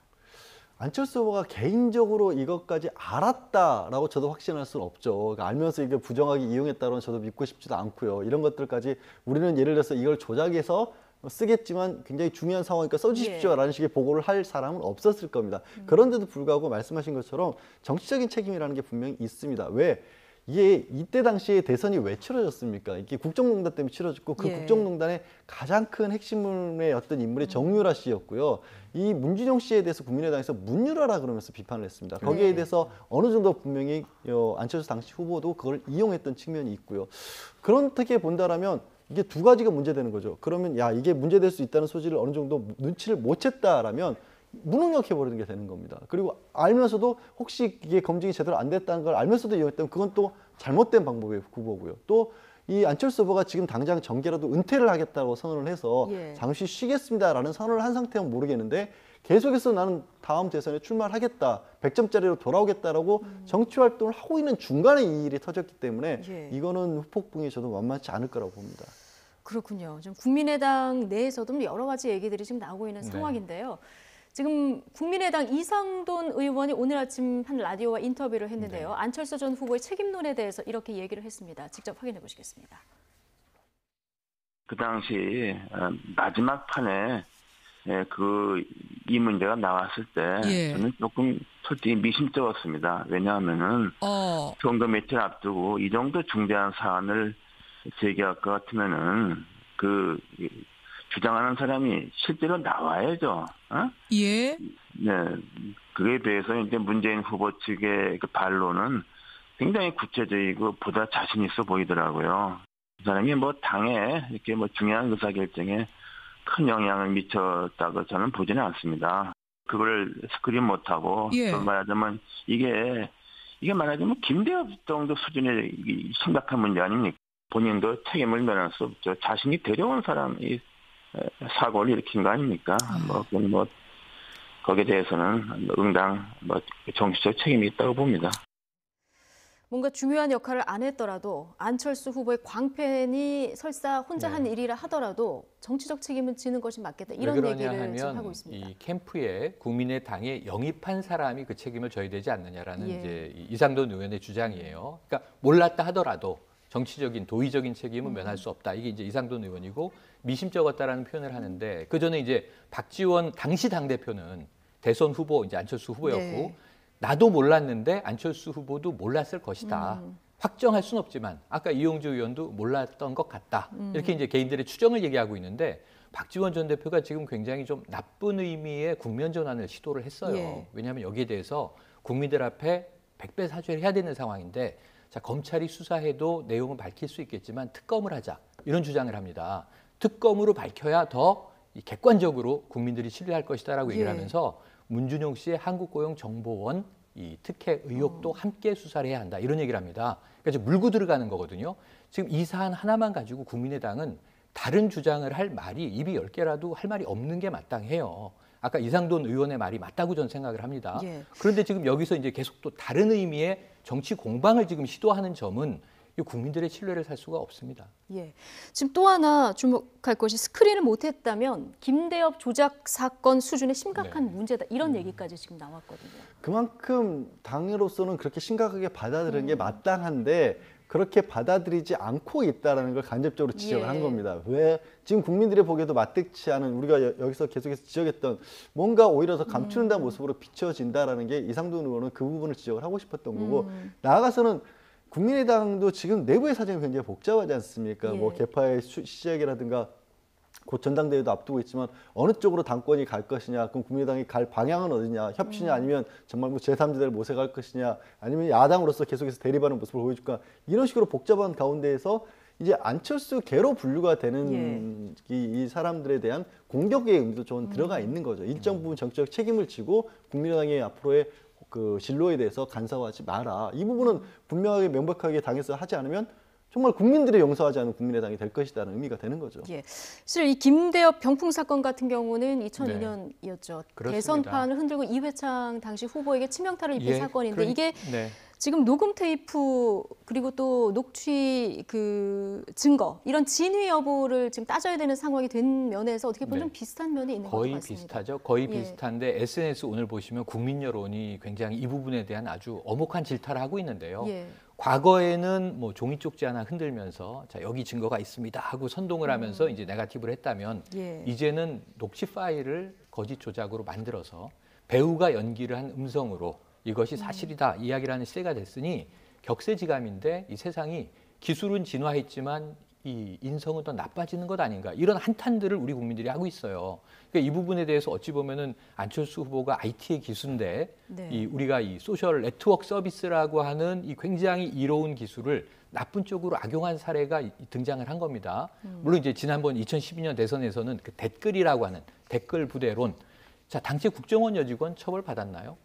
안철수 후보가 개인적으로 이것까지 알았다라고 저도 확신할 수는 없죠. 그러니까 알면서 이게 부정하게 이용했다고는 저도 믿고 싶지도 않고요. 이런 것들까지 우리는 예를 들어서 이걸 조작해서 쓰겠지만 굉장히 중요한 상황이니까 써주십시오라는 식의 보고를 할 사람은 없었을 겁니다. 그런데도 불구하고 말씀하신 것처럼 정치적인 책임이라는 게 분명히 있습니다. 왜? 이게 이때 당시에 대선이 왜 치러졌습니까? 이게 국정농단 때문에 치러졌고 그 예. 국정농단의 가장 큰 핵심의 어떤 인물이 정유라 씨였고요. 이 문준용 씨에 대해서 국민의당에서 문유라라 그러면서 비판을 했습니다. 거기에 네. 대해서 어느 정도 분명히 안철수 당시 후보도 그걸 이용했던 측면이 있고요. 그렇게 본다라면 이게 두 가지가 문제되는 거죠. 그러면 야 이게 문제될 수 있다는 소지를 어느 정도 눈치를 못 챘다라면 무능력해버리는 게 되는 겁니다. 그리고 알면서도 혹시 이게 검증이 제대로 안 됐다는 걸 알면서도 이용했다면 그건 또 잘못된 방법의 후보고요. 또 이 안철수 후보가 지금 당장 정계라도 은퇴를 하겠다고 선언을 해서 예. 잠시 쉬겠습니다라는 선언을 한 상태면 모르겠는데 계속해서 나는 다음 대선에 출마를 하겠다, 100점짜리로 돌아오겠다라고 정치 활동을 하고 있는 중간에 이 일이 터졌기 때문에 예. 이거는 후폭풍이 저도 만만치 않을 거라고 봅니다. 그렇군요. 지금 국민의당 내에서도 여러 가지 얘기들이 지금 나오고 있는 네. 상황인데요. 지금 국민의당 이상돈 의원이 오늘 아침 한 라디오와 인터뷰를 했는데요. 네. 안철수 전 후보의 책임론에 대해서 이렇게 얘기를 했습니다. 직접 확인해 보시겠습니다. 그 당시 마지막 판에 이 문제가 나왔을 때 예. 저는 조금 솔직히 미심쩍었습니다. 왜냐하면은 선거 며칠 앞두고 이 정도 중대한 사안을 제기할 것 같으면은 주장하는 사람이 실제로 나와야죠. 예. 네. 그에 비해서 이제 문재인 후보 측의 그 반론은 굉장히 구체적이고 보다 자신 있어 보이더라고요. 그 사람이 당에 이렇게 중요한 의사결정에 큰 영향을 미쳤다고 저는 보지는 않습니다. 그걸 스크린 못하고 예. 말하자면 이게 말하자면 김대엽 정도 수준의 심각한 문제 아닙니까? 본인도 책임을 면할 수 없죠. 자신이 데려온 사람이 사고를 일으킨 거 아닙니까? 거기에 대해서는 응당 정치적 책임이 있다고 봅니다. 뭔가 중요한 역할을 안 했더라도 안철수 후보의 광팬이 설사 혼자 한 일이라 하더라도 정치적 책임은 지는 것이 맞겠다. 이런 왜 그러냐 얘기를 지금 하고 하면 있습니다. 이 캠프에 국민의당에 영입한 사람이 그 책임을 져야 되지 않느냐라는 예. 이제 이상돈 의원의 주장이에요. 그러니까 몰랐다 하더라도 정치적인 도의적인 책임은 면할 수 없다. 이게 이제 이상돈 의원이고 미심쩍었다라는 표현을 하는데 그 전에 이제 박지원 당시 당 대표는 대선 후보 이제 안철수 후보였고 네. 나도 몰랐는데 안철수 후보도 몰랐을 것이다. 확정할 수는 없지만 아까 이용주 의원도 몰랐던 것 같다. 이렇게 이제 개인들의 추정을 얘기하고 있는데 박지원 전 대표가 지금 굉장히 좀 나쁜 의미의 국면 전환을 시도를 했어요. 예. 왜냐하면 여기에 대해서 국민들 앞에 백배 사죄를 해야 되는 상황인데 자, 검찰이 수사해도 내용은 밝힐 수 있겠지만 특검을 하자 이런 주장을 합니다. 특검으로 밝혀야 더 객관적으로 국민들이 신뢰할 것이다라고 얘기를 예. 하면서 문준용 씨의 한국고용정보원 이 특혜 의혹도 함께 수사를 해야 한다 이런 얘기를 합니다. 그러니까 지금 물고 들어가는 거거든요. 지금 이 사안 하나만 가지고 국민의당은 다른 주장을 할 말이 입이 10개라도 할 말이 없는 게 마땅해요. 아까 이상돈 의원의 말이 맞다고 저는 생각을 합니다. 예. 그런데 지금 여기서 이제 계속 또 다른 의미의 정치 공방을 지금 시도하는 점은 이 국민들의 신뢰를 살 수가 없습니다. 예. 지금 또 하나 주목할 것이 스크린을 못했다면 김대엽 조작 사건 수준의 심각한 문제다. 이런 얘기까지 지금 나왔거든요. 그만큼 당으로서는 그렇게 심각하게 받아들이는 게 마땅한데 그렇게 받아들이지 않고 있다는 걸 간접적으로 지적을 한 겁니다. 왜 지금 국민들이 보기에도 마땅치 않은 우리가 여기서 계속해서 지적했던 뭔가 오히려 더 감추는 모습으로 비춰진다라는 게 이상돈 의원은 그 부분을 지적을 하고 싶었던 거고 나아가서는 국민의당도 지금 내부의 사정이 굉장히 복잡하지 않습니까? 뭐 개파의 시작이라든가 곧 전당대회도 앞두고 있지만 어느 쪽으로 당권이 갈 것이냐, 그럼 국민의당이 갈 방향은 어디냐, 협치냐 아니면 정말 뭐 제3지대를 모색할 것이냐, 아니면 야당으로서 계속해서 대립하는 모습을 보여줄까 이런 식으로 복잡한 가운데에서 이제 안철수 개로 분류가 되는 이 사람들에 대한 공격의 의미도 좀 들어가 있는 거죠. 일정 부분 정치적 책임을 지고 국민의당의 앞으로의 그 진로에 대해서 간섭하지 마라. 이 부분은 분명하게 명백하게 당에서 하지 않으면 정말 국민들이 용서하지 않은 국민의당이 될 것이라는 의미가 되는 거죠. 예. 사실 이 김대엽 병풍 사건 같은 경우는 2002년이었죠. 그렇습니다. 대선판을 흔들고 이회창 당시 후보에게 치명타를 입힌 사건인데 이게 네. 지금 녹음 테이프 그리고 또 녹취 그 증거 이런 진위 여부를 지금 따져야 되는 상황이 된 면에서 어떻게 보면 좀 비슷한 면이 있는 것 거의 같습니다. 비슷하죠. 거의 비슷한데 SNS 오늘 보시면 국민 여론이 굉장히 이 부분에 대한 아주 엄혹한 질타를 하고 있는데요. 과거에는 뭐 종이 쪽지 하나 흔들면서 자 여기 증거가 있습니다 하고 선동을 하면서 이제 네거티브를 했다면 이제는 녹취 파일을 거짓 조작으로 만들어서 배우가 연기를 한 음성으로 이것이 사실이다 이야기를 하는 시대가 됐으니 격세지감인데 이 세상이 기술은 진화했지만 이 인성은 더 나빠지는 것 아닌가 이런 한탄들을 우리 국민들이 하고 있어요. 그러니까 이 부분에 대해서 어찌 보면은 안철수 후보가 IT의 기수인데 이 우리가 이 소셜 네트워크 서비스라고 하는 이 굉장히 이로운 기술을 나쁜 쪽으로 악용한 사례가 등장을 한 겁니다. 물론 이제 지난번 2012년 대선에서는 그 댓글이라고 하는 댓글 부대론 자 당시 국정원 여직원 처벌 받았나요?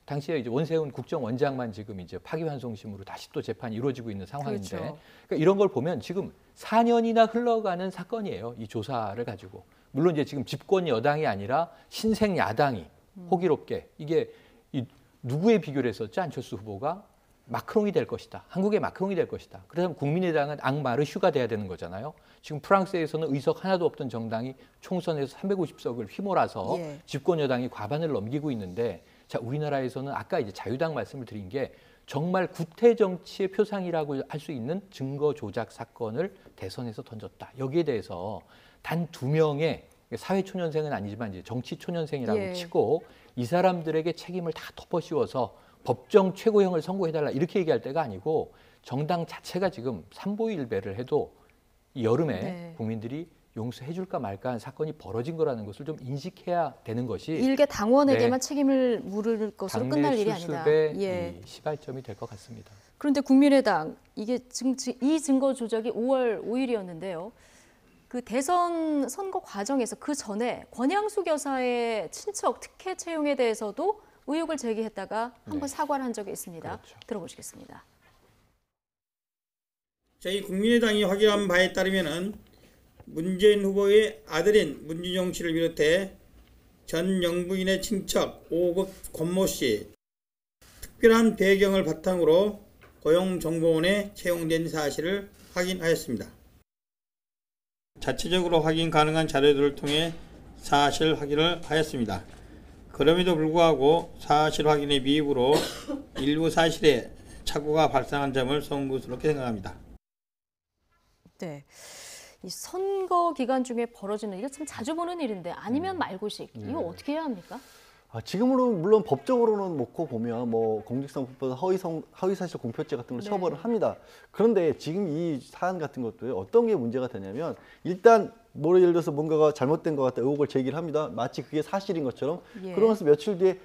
당시에 이제 원세훈 국정원장만 지금 이제 파기환송심으로 다시 또 재판이 이루어지고 있는 상황인데 그러니까 이런 걸 보면 지금 4년이나 흘러가는 사건이에요. 이 조사를 가지고. 물론 이제 지금 집권 여당이 아니라 신생 야당이 호기롭게 이게 누구의 비교를 했었죠? 안철수 후보가 마크롱이 될 것이다. 한국의 마크롱이 될 것이다. 그러면 국민의당은 앙마르슈가 돼야 되는 거잖아요. 지금 프랑스에서는 의석 하나도 없던 정당이 총선에서 350석을 휘몰아서 집권 여당이 과반을 넘기고 있는데 자, 우리나라에서는 아까 이제 자유당 말씀을 드린 게 정말 구태 정치의 표상이라고 할 수 있는 증거 조작 사건을 대선에서 던졌다. 여기에 대해서 단 2명의 사회 초년생은 아니지만 이제 정치 초년생이라고 치고 이 사람들에게 책임을 다 덮어씌워서 법정 최고형을 선고해달라 이렇게 얘기할 때가 아니고 정당 자체가 지금 삼보일배를 해도 이 여름에 국민들이 용서해 줄까 말까 한 사건이 벌어진 거라는 것을 좀 인식해야 되는 것이 일개 당원에게만 책임을 물을 것으로 끝날 일이 아니다. 수습의 시발점이 될 것 같습니다. 그런데 국민의당 이게 지금 이 증거 조작이 5월 5일이었는데요. 그 대선 선거 과정에서 그 전에 권양숙 여사의 친척 특혜 채용에 대해서도 의혹을 제기했다가 한번 사과를 한 적이 있습니다. 들어보시겠습니다. 저희 국민의당이 확인한 바에 따르면은 문재인 후보의 아들인 문준용 씨를 비롯해 전 영부인의 친척 5급 권모 씨 특별한 배경을 바탕으로 고용정보원에 채용된 사실을 확인하였습니다. 자체적으로 확인 가능한 자료들을 통해 사실 확인을 하였습니다. 그럼에도 불구하고 사실 확인의 미흡으로 일부 사실에 착오가 발생한 점을 송구스럽게 생각합니다. 네. 이 선거 기간 중에 벌어지는 이게 참 자주 보는 일인데 아니면 말고식 이거 어떻게 해야 합니까? 지금으로 물론 법적으로는 놓고 보면 뭐 공직선거법 허위사실 공표죄 같은 걸 네. 처벌을 합니다. 그런데 지금 이 사안 같은 것도 어떤 게 문제가 되냐면 일단 뭐 예를 들어서 뭔가가 잘못된 것 같다 의혹을 제기를 합니다. 마치 그게 사실인 것처럼 예. 그러면서 며칠 뒤에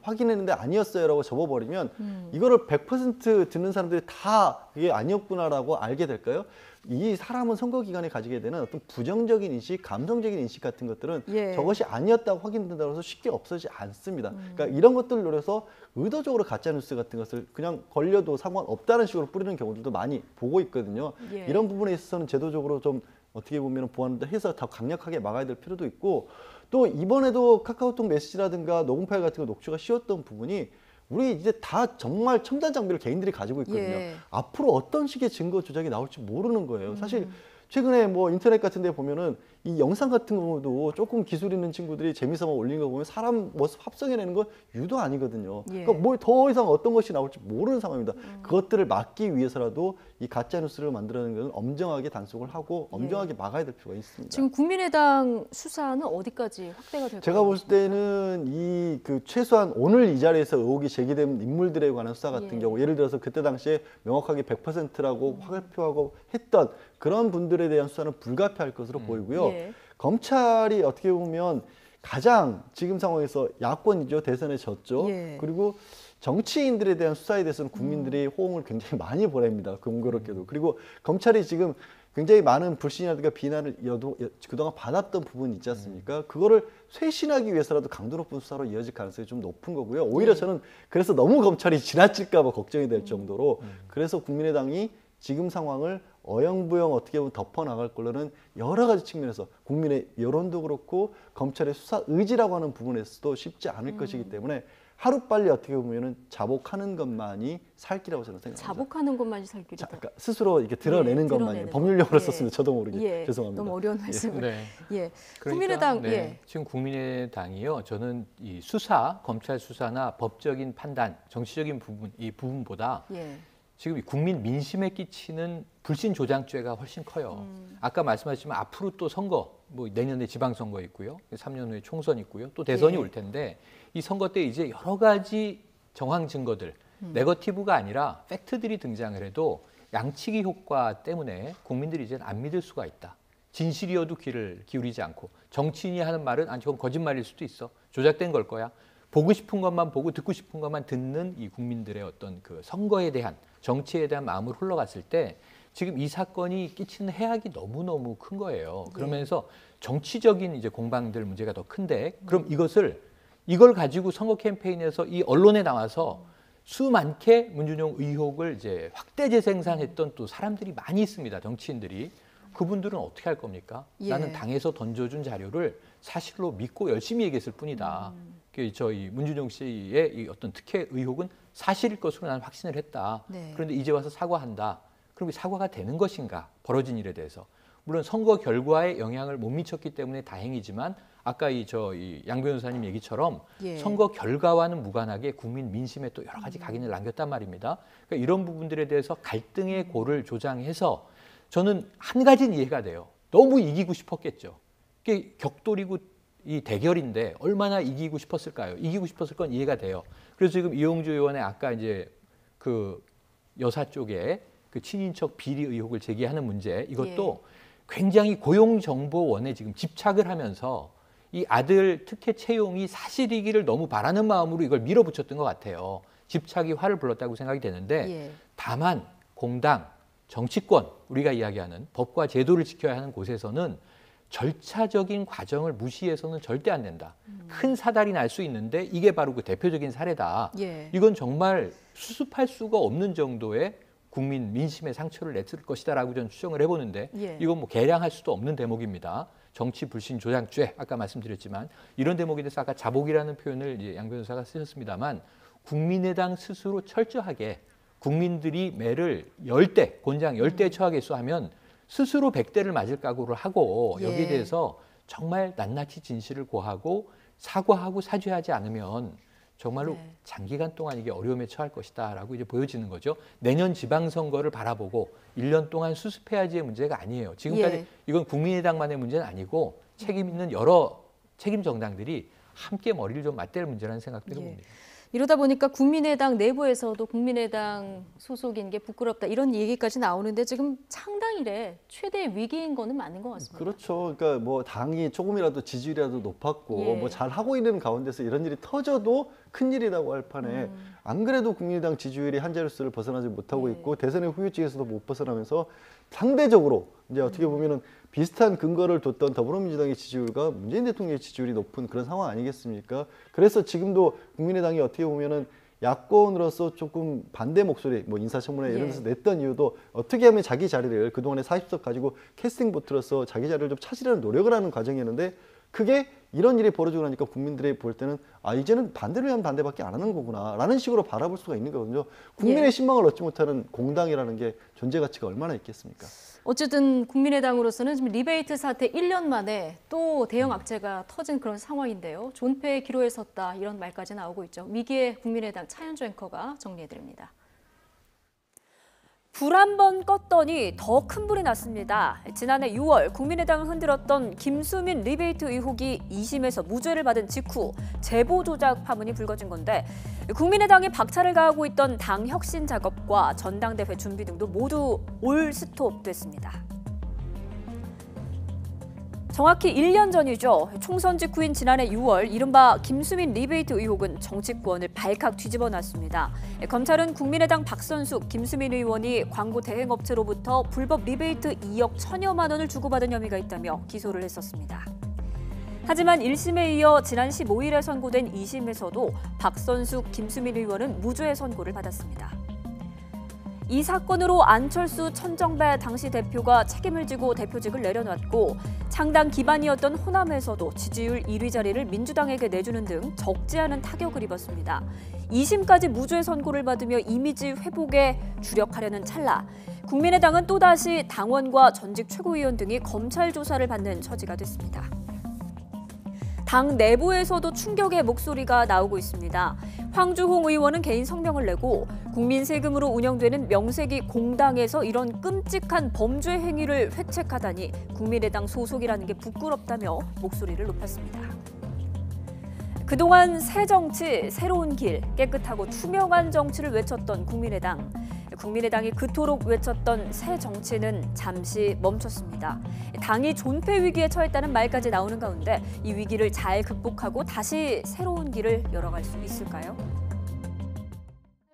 확인했는데 아니었어요라고 접어버리면 이거를 100% 듣는 사람들이 다 그게 아니었구나라고 알게 될까요? 이 사람은 선거 기간에 가지게 되는 어떤 부정적인 인식, 감성적인 인식 같은 것들은 예. 저것이 아니었다고 확인된다고 해서 쉽게 없어지지 않습니다. 그러니까 이런 것들을 노려서 의도적으로 가짜뉴스 같은 것을 그냥 걸려도 상관없다는 식으로 뿌리는 경우들도 많이 보고 있거든요. 예. 이런 부분에 있어서는 제도적으로 좀 어떻게 보면 보완을 해서 더 강력하게 막아야 될 필요도 있고 또 이번에도 카카오톡 메시지라든가 녹음 파일 같은 거 녹취가 씌웠던 부분이 우리 이제 다 정말 첨단 장비를 개인들이 가지고 있거든요. 예. 앞으로 어떤 식의 증거 조작이 나올지 모르는 거예요. 사실 최근에 뭐 인터넷 같은 데 보면은 이 영상 같은 경우도 조금 기술 있는 친구들이 재미삼아 올린 거 보면 사람 모습 합성해내는 건 유도 아니거든요. 예. 그러니까 뭐 더 이상 어떤 것이 나올지 모르는 상황입니다. 그것들을 막기 위해서라도 이 가짜 뉴스를 만들어내는 것은 엄정하게 단속을 하고 엄정하게 막아야 될 필요가 있습니다. 지금 국민의당 수사는 어디까지 확대가 될까요? 제가 볼 때는 이 그 최소한 오늘 이 자리에서 의혹이 제기된 인물들에 관한 수사 같은 경우 예를 들어서 그때 당시에 명확하게 100%라고 발표하고 했던 그런 분들에 대한 수사는 불가피할 것으로 보이고요. 예. 검찰이 어떻게 보면 가장 지금 상황에서 야권이죠. 대선에 졌죠. 예. 그리고 정치인들에 대한 수사에 대해서는 국민들이 호응을 굉장히 많이 보냅니다. 공교롭게도. 그리고 검찰이 지금 굉장히 많은 불신이라든가 비난을 그동안 받았던 부분이 있지 않습니까? 그거를 쇄신하기 위해서라도 강도 높은 수사로 이어질 가능성이 좀 높은 거고요. 오히려 저는 그래서 너무 검찰이 지나칠까 봐 걱정이 될 정도로 그래서 국민의당이 지금 상황을 어영부영 어떻게 보면 덮어나갈 걸로는 여러 가지 측면에서 국민의 여론도 그렇고 검찰의 수사 의지라고 하는 부분에서도 쉽지 않을 것이기 때문에 하루빨리 어떻게 보면은 자복하는 것만이 살 길이라고 저는 생각합니다. 자복하는 것만이 살 길이다. 그러니까 스스로 이렇게 드러내는 것만이 법률용어를 썼습니다. 저도 모르게 죄송합니다. 너무 어려운 말씀을. 네. 예. 그러니까, 국민의당 네. 지금 국민의당이요. 저는 이 수사, 검찰 수사나 법적인 판단, 정치적인 부분 이 부분보다 지금 국민 민심에 끼치는 불신 조장죄가 훨씬 커요. 아까 말씀하셨지만 앞으로 또 선거, 뭐 내년에 지방선거 있고요. 3년 후에 총선 있고요. 또 대선이 올 텐데 이 선거 때 이제 여러 가지 정황 증거들, 네거티브가 아니라 팩트들이 등장을 해도 양치기 효과 때문에 국민들이 이제 안 믿을 수가 있다. 진실이어도 귀를 기울이지 않고 정치인이 하는 말은 아니 저건 거짓말일 수도 있어. 조작된 걸 거야. 보고 싶은 것만 보고 듣고 싶은 것만 듣는 이 국민들의 어떤 그 선거에 대한 정치에 대한 마음으로 흘러갔을 때 지금 이 사건이 끼치는 해악이 너무너무 큰 거예요. 그러면서 정치적인 이제 공방들 문제가 더 큰데 그럼 이걸 가지고 선거 캠페인에서 이 언론에 나와서 수많게 문준용 의혹을 이제 확대 재생산했던 또 사람들이 많이 있습니다. 정치인들이. 그분들은 어떻게 할 겁니까? 나는 당에서 던져준 자료를 사실로 믿고 열심히 얘기했을 뿐이다. 저희 문준용 씨의 이 어떤 특혜 의혹은 사실일 것으로 나는 확신을 했다. 그런데 이제 와서 사과한다. 그럼 사과가 되는 것인가? 벌어진 일에 대해서. 물론 선거 결과에 영향을 못 미쳤기 때문에 다행이지만 아까 이 양 변호사님 얘기처럼 선거 결과와는 무관하게 국민 민심에 또 여러 가지 각인을 남겼단 말입니다. 그러니까 이런 부분들에 대해서 갈등의 고를 조장해서 저는 한 가지는 이해가 돼요. 너무 이기고 싶었겠죠. 이게 격돌이고 이 대결인데 얼마나 이기고 싶었을까요? 이기고 싶었을 건 이해가 돼요. 그래서 지금 이용주 의원의 아까 이제 그 여사 쪽에 그 친인척 비리 의혹을 제기하는 문제 이것도 굉장히 고용정보원에 지금 집착을 하면서 이 아들 특혜 채용이 사실이기를 너무 바라는 마음으로 이걸 밀어붙였던 것 같아요. 집착이 화를 불렀다고 생각이 되는데 다만 공당, 정치권 우리가 이야기하는 법과 제도를 지켜야 하는 곳에서는 절차적인 과정을 무시해서는 절대 안 된다. 큰 사달이 날 수 있는데 이게 바로 그 대표적인 사례다. 이건 정말 수습할 수가 없는 정도의 국민 민심의 상처를 냈을 것이다라고 저는 추정을 해보는데 이건 뭐 계량할 수도 없는 대목입니다. 정치 불신 조장죄 아까 말씀드렸지만 이런 대목에 대해서 아까 자복이라는 표현을 이제 양 변호사가 쓰셨습니다만 국민의당 스스로 철저하게 국민들이 매를 10대, 곤장 10대에 처하겠소 하면 스스로 100대를 맞을 각오를 하고 여기에 대해서 정말 낱낱이 진실을 고하고 사과하고 사죄하지 않으면 정말로 장기간 동안 이게 어려움에 처할 것이다라고 이제 보여지는 거죠. 내년 지방선거를 바라보고 1년 동안 수습해야지의 문제가 아니에요. 지금까지 이건 국민의당만의 문제는 아니고 책임 있는 여러 책임 정당들이 함께 머리를 좀 맞댈 문제라는 생각들을 봅니다. 이러다 보니까 국민의당 내부에서도 국민의당 소속인 게 부끄럽다 이런 얘기까지 나오는데 지금 창당 이래 최대 위기인 거는 맞는 것 같습니다. 그렇죠. 그러니까 뭐 당이 조금이라도 지지율이라도 높았고 뭐 잘 하고 있는 가운데서 이런 일이 터져도 큰일이라고 할 판에 안 그래도 국민의당 지지율이 한 자릿수를 벗어나지 못하고 있고 대선의 후유증에서도 못 벗어나면서 상대적으로 이제 어떻게 보면은 비슷한 근거를 뒀던 더불어민주당의 지지율과 문재인 대통령의 지지율이 높은 그런 상황 아니겠습니까? 그래서 지금도 국민의당이 어떻게 보면은 야권으로서 조금 반대 목소리, 뭐 인사청문회 이런 데서 냈던 이유도 어떻게 하면 자기 자리를 그동안에 40석 가지고 캐스팅 보트로서 자기 자리를 좀 찾으려는 노력을 하는 과정이었는데 그게 이런 일이 벌어지고 나니까 국민들이 볼 때는 아 이제는 반대를 하면 반대밖에 안 하는 거구나 라는 식으로 바라볼 수가 있는 거거든요. 국민의 신망을 얻지 못하는 공당이라는 게 존재 가치가 얼마나 있겠습니까? 어쨌든 국민의당으로서는 지금 리베이트 사태 1년 만에 또 대형 악재가 터진 그런 상황인데요. 존폐의 기로에 섰다 이런 말까지 나오고 있죠. 미기의 국민의당 차현주 앵커가 정리해드립니다. 불 한 번 껐더니 더 큰 불이 났습니다. 지난해 6월 국민의당을 흔들었던 김수민 리베이트 의혹이 2심에서 무죄를 받은 직후 제보 조작 파문이 불거진 건데 국민의당이 박차를 가하고 있던 당 혁신 작업과 전당대회 준비 등도 모두 올 스톱됐습니다. 정확히 1년 전이죠. 총선 직후인 지난해 6월 이른바 김수민 리베이트 의혹은 정치권을 발칵 뒤집어 놨습니다. 검찰은 국민의당 박선숙, 김수민 의원이 광고 대행업체로부터 불법 리베이트 2억 1,000여만 원을 주고받은 혐의가 있다며 기소를 했었습니다. 하지만 1심에 이어 지난 15일에 선고된 2심에서도 박선숙, 김수민 의원은 무죄의 선고를 받았습니다. 이 사건으로 안철수 천정배 당시 대표가 책임을 지고 대표직을 내려놨고 창당 기반이었던 호남에서도 지지율 1위 자리를 민주당에게 내주는 등 적지 않은 타격을 입었습니다. 2심까지 무죄 선고를 받으며 이미지 회복에 주력하려는 찰나 국민의당은 또다시 당원과 전직 최고위원 등이 검찰 조사를 받는 처지가 됐습니다. 당 내부에서도 충격의 목소리가 나오고 있습니다. 황주홍 의원은 개인 성명을 내고 국민 세금으로 운영되는 명색이 공당에서 이런 끔찍한 범죄 행위를 회책하다니 국민의당 소속이라는 게 부끄럽다며 목소리를 높였습니다. 그동안 새 정치, 새로운 길, 깨끗하고 투명한 정치를 외쳤던 국민의당. 국민의당이 그토록 외쳤던 새 정치는 잠시 멈췄습니다. 당이 존폐 위기에 처했다는 말까지 나오는 가운데 이 위기를 잘 극복하고 다시 새로운 길을 열어갈 수 있을까요?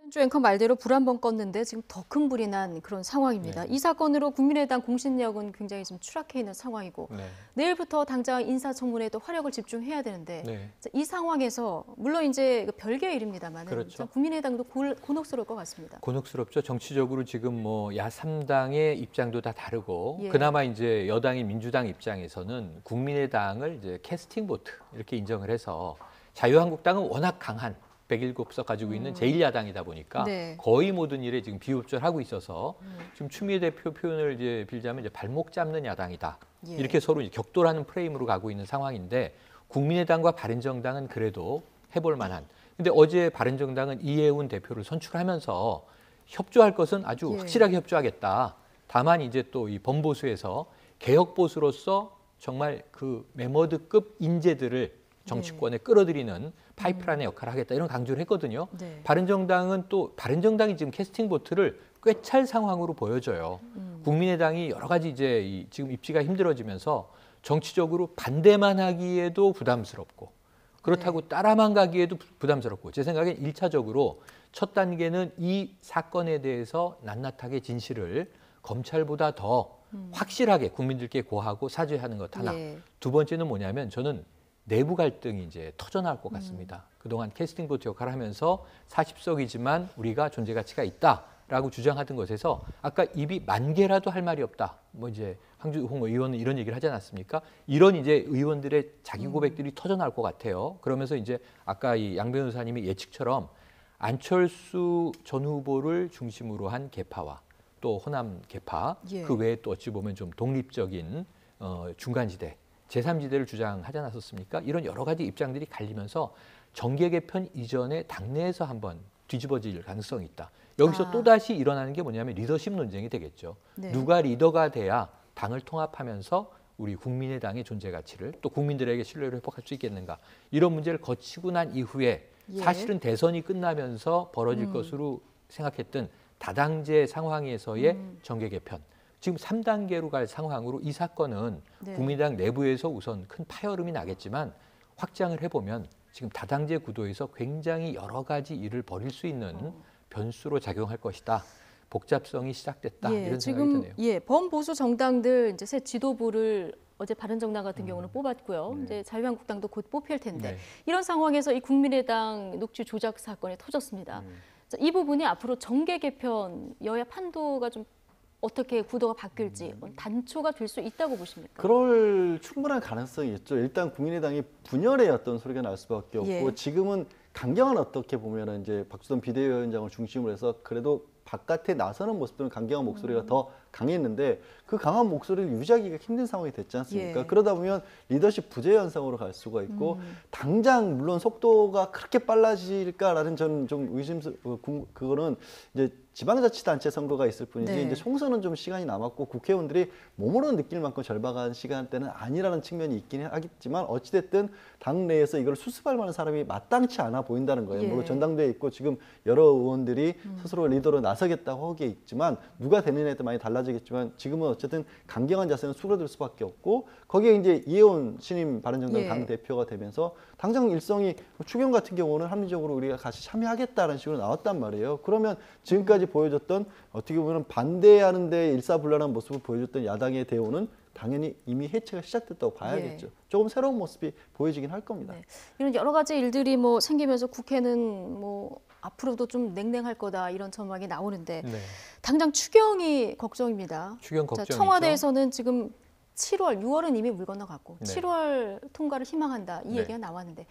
차현주 앵커 말대로 불 한 번 껐는데 지금 더 큰 불이 난 그런 상황입니다. 이 사건으로 국민의당 공신력은 굉장히 지금 추락해 있는 상황이고 내일부터 당장 인사청문회에도 화력을 집중해야 되는데 이 상황에서 물론 이제 별개의 일입니다만 국민의당도 곤혹스러울 것 같습니다. 곤혹스럽죠. 정치적으로 지금 뭐 야3당의 입장도 다 다르고 그나마 이제 여당인 민주당 입장에서는 국민의당을 이제 캐스팅 보트 이렇게 인정을 해서 자유한국당은 워낙 강한 107석 가지고 있는 제1야당이다 보니까 거의 모든 일에 지금 비협조하고 있어서 지금 추미애 대표 표현을 이제 빌자면 이제 발목 잡는 야당이다. 이렇게 서로 이제 격돌하는 프레임으로 가고 있는 상황인데 국민의당과 바른정당은 그래도 해볼 만한. 근데 어제 바른정당은 이해운 대표를 선출하면서 협조할 것은 아주 확실하게 협조하겠다. 다만 이제 또 이 범보수에서 개혁보수로서 정말 그 메머드급 인재들을 정치권에 끌어들이는 파이프라인의 역할을 하겠다 이런 강조를 했거든요. 바른정당은 또 바른정당이 지금 캐스팅 보트를 꿰찰 상황으로 보여져요. 국민의당이 여러 가지 이제 지금 입지가 힘들어지면서 정치적으로 반대만 하기에도 부담스럽고 그렇다고 따라만 가기에도 부담스럽고 제 생각엔 1차적으로 첫 단계는 이 사건에 대해서 낱낱하게 진실을 검찰보다 더 확실하게 국민들께 고하고 사죄하는 것 하나. 두 번째는 뭐냐면 저는 내부 갈등이 이제 터져나올 것 같습니다. 그동안 캐스팅 보트 역할을 하면서 40석이지만 우리가 존재 가치가 있다라고 주장하던 것에서 아까 입이 만 개라도 할 말이 없다. 뭐 이제 황주홍 의원은 이런 얘기를 하지 않았습니까? 이런 이제 의원들의 자기 고백들이 터져나올 것 같아요. 그러면서 이제 아까 이 양 변호사님이 예측처럼 안철수 전 후보를 중심으로 한 개파와 또 호남 개파, 예. 그 외에 또 어찌 보면 좀 독립적인 중간지대, 제3지대를 주장하지 않았었습니까? 이런 여러 가지 입장들이 갈리면서 정계 개편 이전에 당내에서 한번 뒤집어질 가능성이 있다. 여기서 또다시 일어나는 게 뭐냐면 리더십 논쟁이 되겠죠. 네. 누가 리더가 돼야 당을 통합하면서 우리 국민의당의 존재 가치를 또 국민들에게 신뢰를 회복할 수 있겠는가. 이런 문제를 거치고 난 이후에 예. 사실은 대선이 끝나면서 벌어질 것으로 생각했던 다당제 상황에서의 정계 개편. 지금 3단계로 갈 상황으로 이 사건은 네. 국민의당 내부에서 우선 큰 파열음이 나겠지만 확장을 해보면 지금 다당제 구도에서 굉장히 여러 가지 일을 벌일 수 있는 변수로 작용할 것이다. 복잡성이 시작됐다. 예, 이런 생각이 지금 드네요. 예, 범보수 정당들 이제 새 지도부를 어제 바른정당 같은 경우는 뽑았고요. 네. 이제 자유한국당도 곧 뽑힐 텐데 네. 이런 상황에서 이 국민의당 녹취 조작 사건이 터졌습니다. 자, 이 부분이 앞으로 정계 개편 여야 판도가 좀 어떻게 구도가 바뀔지 단초가 될 수 있다고 보십니까? 그럴 충분한 가능성이 있죠. 일단 국민의당이 분열의 어떤 소리가 날 수밖에 없고 예. 지금은 강경은 어떻게 보면은 이제 박수동 비대위원장을 중심으로 해서 그래도 바깥에 나서는 모습들은 강경한 목소리가 더 강했는데 그 강한 목소리를 유지하기가 힘든 상황이 됐지 않습니까? 예. 그러다 보면 리더십 부재 현상으로 갈 수가 있고 당장 물론 속도가 그렇게 빨라질까라는 저는 좀 그거는 이제 지방자치단체 선거가 있을 뿐이지 네. 이제 총선은 좀 시간이 남았고 국회의원들이 몸으로 느낄 만큼 절박한 시간대는 아니라는 측면이 있긴 하겠지만 어찌됐든 당내에서 이걸 수습할 만한 사람이 마땅치 않아 보인다는 거예요. 예. 물론 전당대회에 있고 지금 여러 의원들이 스스로 리더로 나서겠다고 하기에 있지만 누가 되느냐에 따라 많이 달라지겠지만 지금은 어쨌든 강경한 자세는 수그러들 수밖에 없고 거기에 이제 이혜원 신임 바른정당 예. 당대표가 되면서 당장 일성이 추경 같은 경우는 합리적으로 우리가 같이 참여하겠다는 식으로 나왔단 말이에요. 그러면 지금까지 보여줬던 어떻게 보면 반대하는 데 일사불란한 모습을 보여줬던 야당의 대우는 당연히 이미 해체가 시작됐다고 봐야겠죠. 예. 조금 새로운 모습이 보여지긴 할 겁니다. 네. 이런 여러 가지 일들이 뭐 생기면서 국회는 뭐 앞으로도 좀 냉랭할 거다 이런 전망이 나오는데 네. 당장 추경이 걱정입니다. 추경 자, 걱정이죠. 청와대에서는 지금 7월, 6월은 이미 물 건너갔고 네. 7월 통과를 희망한다 이 네. 얘기가 나왔는데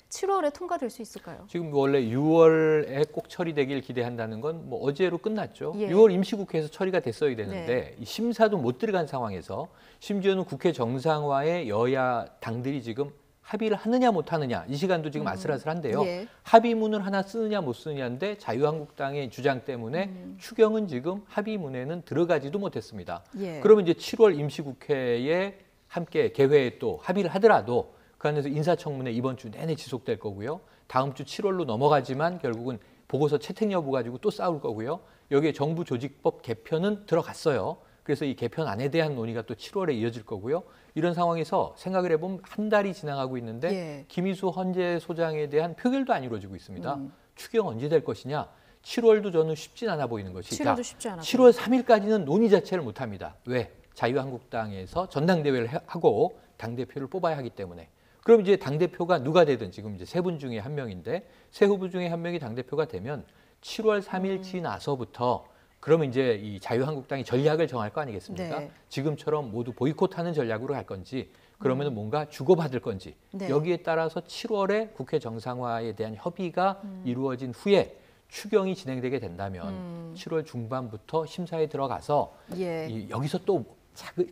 7월에 통과될 수 있을까요? 지금 원래 6월에 꼭 처리되길 기대한다는 건 뭐 어제로 끝났죠. 예. 6월 임시국회에서 처리가 됐어야 되는데 네. 이 심사도 못 들어간 상황에서 심지어는 국회 정상화에 여야 당들이 지금 합의를 하느냐 못 하느냐 이 시간도 지금 아슬아슬한데요. 예. 합의문을 하나 쓰느냐 못 쓰느냐인데 자유한국당의 주장 때문에 추경은 지금 합의문에는 들어가지도 못했습니다. 예. 그러면 이제 7월 임시국회에 함께 개회에 또 합의를 하더라도 그 안에서 인사청문회 이번 주 내내 지속될 거고요. 다음 주 7월로 넘어가지만 결국은 보고서 채택 여부 가지고 또 싸울 거고요. 여기에 정부 조직법 개편은 들어갔어요. 그래서 이 개편안에 대한 논의가 또 7월에 이어질 거고요. 이런 상황에서 생각을 해보면 한 달이 지나가고 있는데 예. 김희수 헌재 소장에 대한 표결도 안 이루어지고 있습니다. 추경 언제 될 것이냐. 7월도 저는 쉽진 않아 보이는 것이 7월도 쉽지 않아 7월 3일까지는 논의 자체를 못합니다. 왜? 자유한국당에서 전당대회를 하고 당대표를 뽑아야 하기 때문에. 그럼 이제 당대표가 누가 되든 지금 이제 세 분 중에 한 명인데 세 후보 중에 한 명이 당대표가 되면 7월 3일 지나서부터 그러면 이제 이 자유한국당이 전략을 정할 거 아니겠습니까? 네. 지금처럼 모두 보이콧하는 전략으로 갈 건지 그러면 뭔가 주고받을 건지 네. 여기에 따라서 7월에 국회 정상화에 대한 협의가 이루어진 후에 추경이 진행되게 된다면 7월 중반부터 심사에 들어가서 예. 여기서 또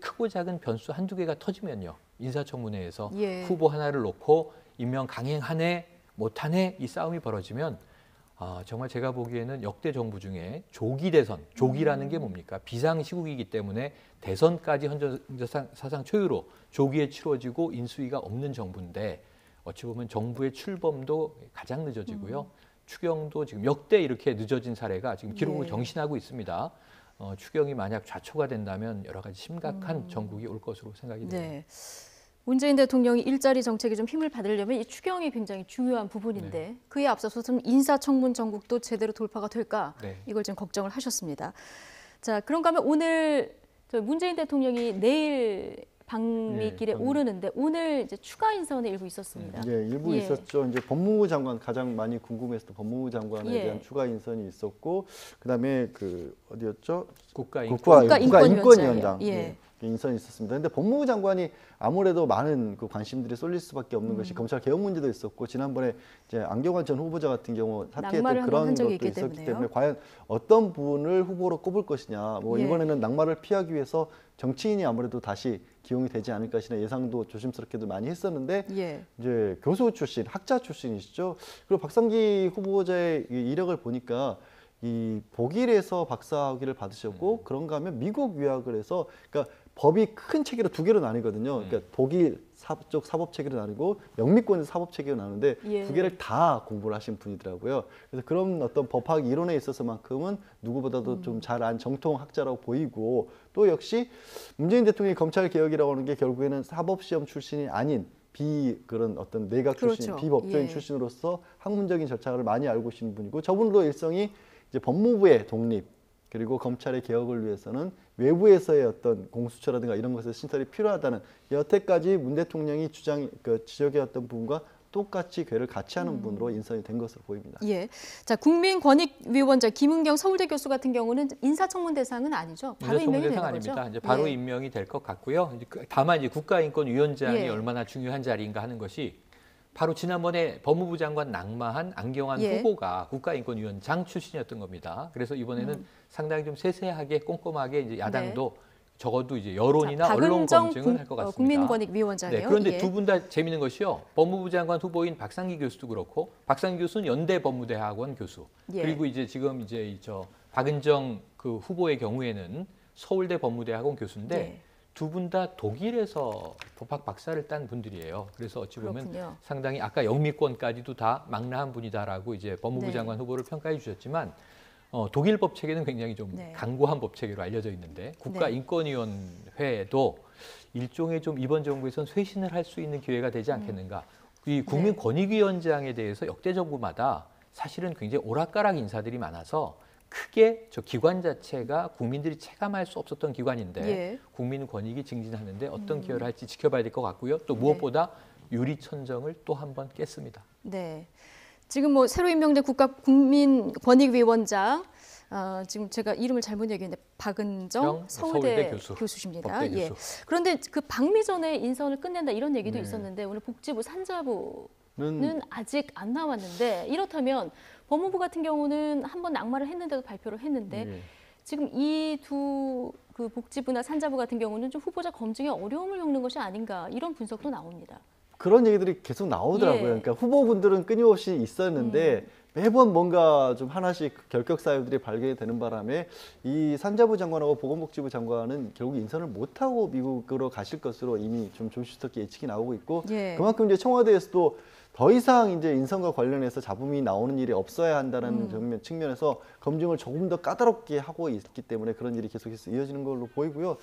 크고 작은 변수 한두 개가 터지면요. 인사청문회에서 예. 후보 하나를 놓고 임명 강행하네 못하네 이 싸움이 벌어지면 정말 제가 보기에는 역대 정부 중에 조기 대선, 조기라는 게 뭡니까? 비상시국이기 때문에 대선까지 헌정사상 초유로 조기에 치러지고 인수위가 없는 정부인데 어찌 보면 정부의 출범도 가장 늦어지고요. 추경도 지금 역대 이렇게 늦어진 사례가 지금 기록을 예. 경신하고 있습니다. 추경이 만약 좌초가 된다면 여러 가지 심각한 전국이 올 것으로 생각이 됩니다. 네. 문재인 대통령이 일자리 정책에 좀 힘을 받으려면 이 추경이 굉장히 중요한 부분인데 그에 앞서서 좀 인사청문 전국도 제대로 돌파가 될까 네. 이걸 좀 걱정을 하셨습니다. 자, 그런가 하면 오늘 문재인 대통령이 내일 방미길에 오르는데 오늘 이제 추가 인선이 일부 있었습니다. 예, 일부 예. 있었죠. 이제 법무부 장관 가장 많이 궁금했던 법무부 장관에 예. 대한 추가 인선이 있었고, 그다음에 그 어디였죠? 국가인권위원장. 국가인권위원장. 예. 인선이 있었습니다. 근데 법무부 장관이 아무래도 많은 그 관심들이 쏠릴 수밖에 없는 것이 검찰 개혁 문제도 있었고 지난번에 이제 안경환 전 후보자 같은 경우 사퇴했던 그런 것도 있었기 때문에 과연 어떤 분을 후보로 꼽을 것이냐. 뭐 이번에는 낙마를 피하기 위해서 정치인이 아무래도 다시 기용이 되지 않을 것이나 예상도 조심스럽게도 많이 했었는데 이제 교수 출신, 학자 출신이시죠. 그리고 박상기 후보자의 이력을 보니까 이 독일에서 박사학위를 받으셨고 그런가 하면 미국 유학을 해서 그러니까 법이 큰 체계로 두 개로 나뉘거든요. 그러니까 독일 쪽 사법 체계로 나뉘고 영미권에서 사법 체계로 나누는데 두 개를 다 공부를 하신 분이더라고요. 그래서 그런 어떤 법학 이론에 있어서만큼은 누구보다도 좀 잘 안 정통 학자라고 보이고 또 역시 문재인 대통령이 검찰 개혁이라고 하는 게 결국에는 사법 시험 출신이 아닌 그런 어떤 내각 출신, 비법조인 출신으로서 학문적인 절차를 많이 알고 계신 분이고 저분도 일성이 이제 법무부의 독립 그리고 검찰의 개혁을 위해서는 외부에서의 어떤 공수처라든가 이런 것의 신설이 필요하다는 여태까지 문 대통령이 지적해왔던 부분과 똑같이 궤를 같이 하는 분으로 인선이 된 것으로 보입니다. 예. 자, 국민권익위원장 김은경 서울대 교수 같은 경우는 인사청문 대상은 아니죠. 바로 임명이 되는 아닙니다. 거죠. 이제 바로 임명이 될 것 같고요. 다만 이제 국가인권위원장이 얼마나 중요한 자리인가 하는 것이 바로 지난번에 법무부 장관 낙마한 안경환 후보가 국가인권위원장 출신이었던 겁니다. 그래서 이번에는 상당히 좀 세세하게 꼼꼼하게 이제 야당도 적어도 이제 여론이나 언론 검증을 할 것 같습니다. 국민권익위원장이요. 네, 그런데 두 분 다 재미있는 것이요. 법무부 장관 후보인 박상기 교수도 그렇고 박상기 교수는 연대 법무대학원 교수. 그리고 이제 지금 이제 박은정 그 후보의 경우에는 서울대 법무대학원 교수인데 두 분 다 독일에서 법학 박사를 딴 분들이에요. 그래서 어찌 보면 상당히 아까 영미권까지도 다 망라한 분이다라고 이제 법무부 장관 후보를 평가해 주셨지만 독일 법 체계는 굉장히 좀 강고한 법 체계로 알려져 있는데 국가인권위원회도 일종의 좀 이번 정부에선 쇄신을 할 수 있는 기회가 되지 않겠는가. 이 국민권익위원장에 대해서 역대 정부마다 사실은 굉장히 오락가락 인사들이 많아서 크게 저 기관 자체가 국민들이 체감할 수 없었던 기관인데 국민 권익이 증진하는데 어떤 기여를 할지 지켜봐야 될 것 같고요. 또 무엇보다 유리천정을 또 한 번 깼습니다. 네. 지금 뭐 새로 임명된 국가국민권익위원장 지금 제가 이름을 잘못 얘기했는데 박은정 서울대 교수십니다. 예. 그런데 그 방미전에 인선을 끝낸다 이런 얘기도 있었는데 오늘 복지부 산자부는 아직 안 나왔는데 이렇다면 법무부 같은 경우는 한번 낙마를 했는데도 발표를 했는데 지금 이 두 그 복지부나 산자부 같은 경우는 좀 후보자 검증에 어려움을 겪는 것이 아닌가 이런 분석도 나옵니다. 그런 얘기들이 계속 나오더라고요. 그러니까 후보분들은 끊임없이 있었는데 매번 뭔가 좀 하나씩 결격 사유들이 발견이 되는 바람에 이 산자부 장관하고 보건복지부 장관은 결국 인선을 못하고 미국으로 가실 것으로 이미 좀 조심스럽게 예측이 나오고 있고 그만큼 이제 청와대에서도 더 이상 이제 인선과 관련해서 잡음이 나오는 일이 없어야 한다는 측면에서 검증을 조금 더 까다롭게 하고 있기 때문에 그런 일이 계속해서 이어지는 걸로 보이고요.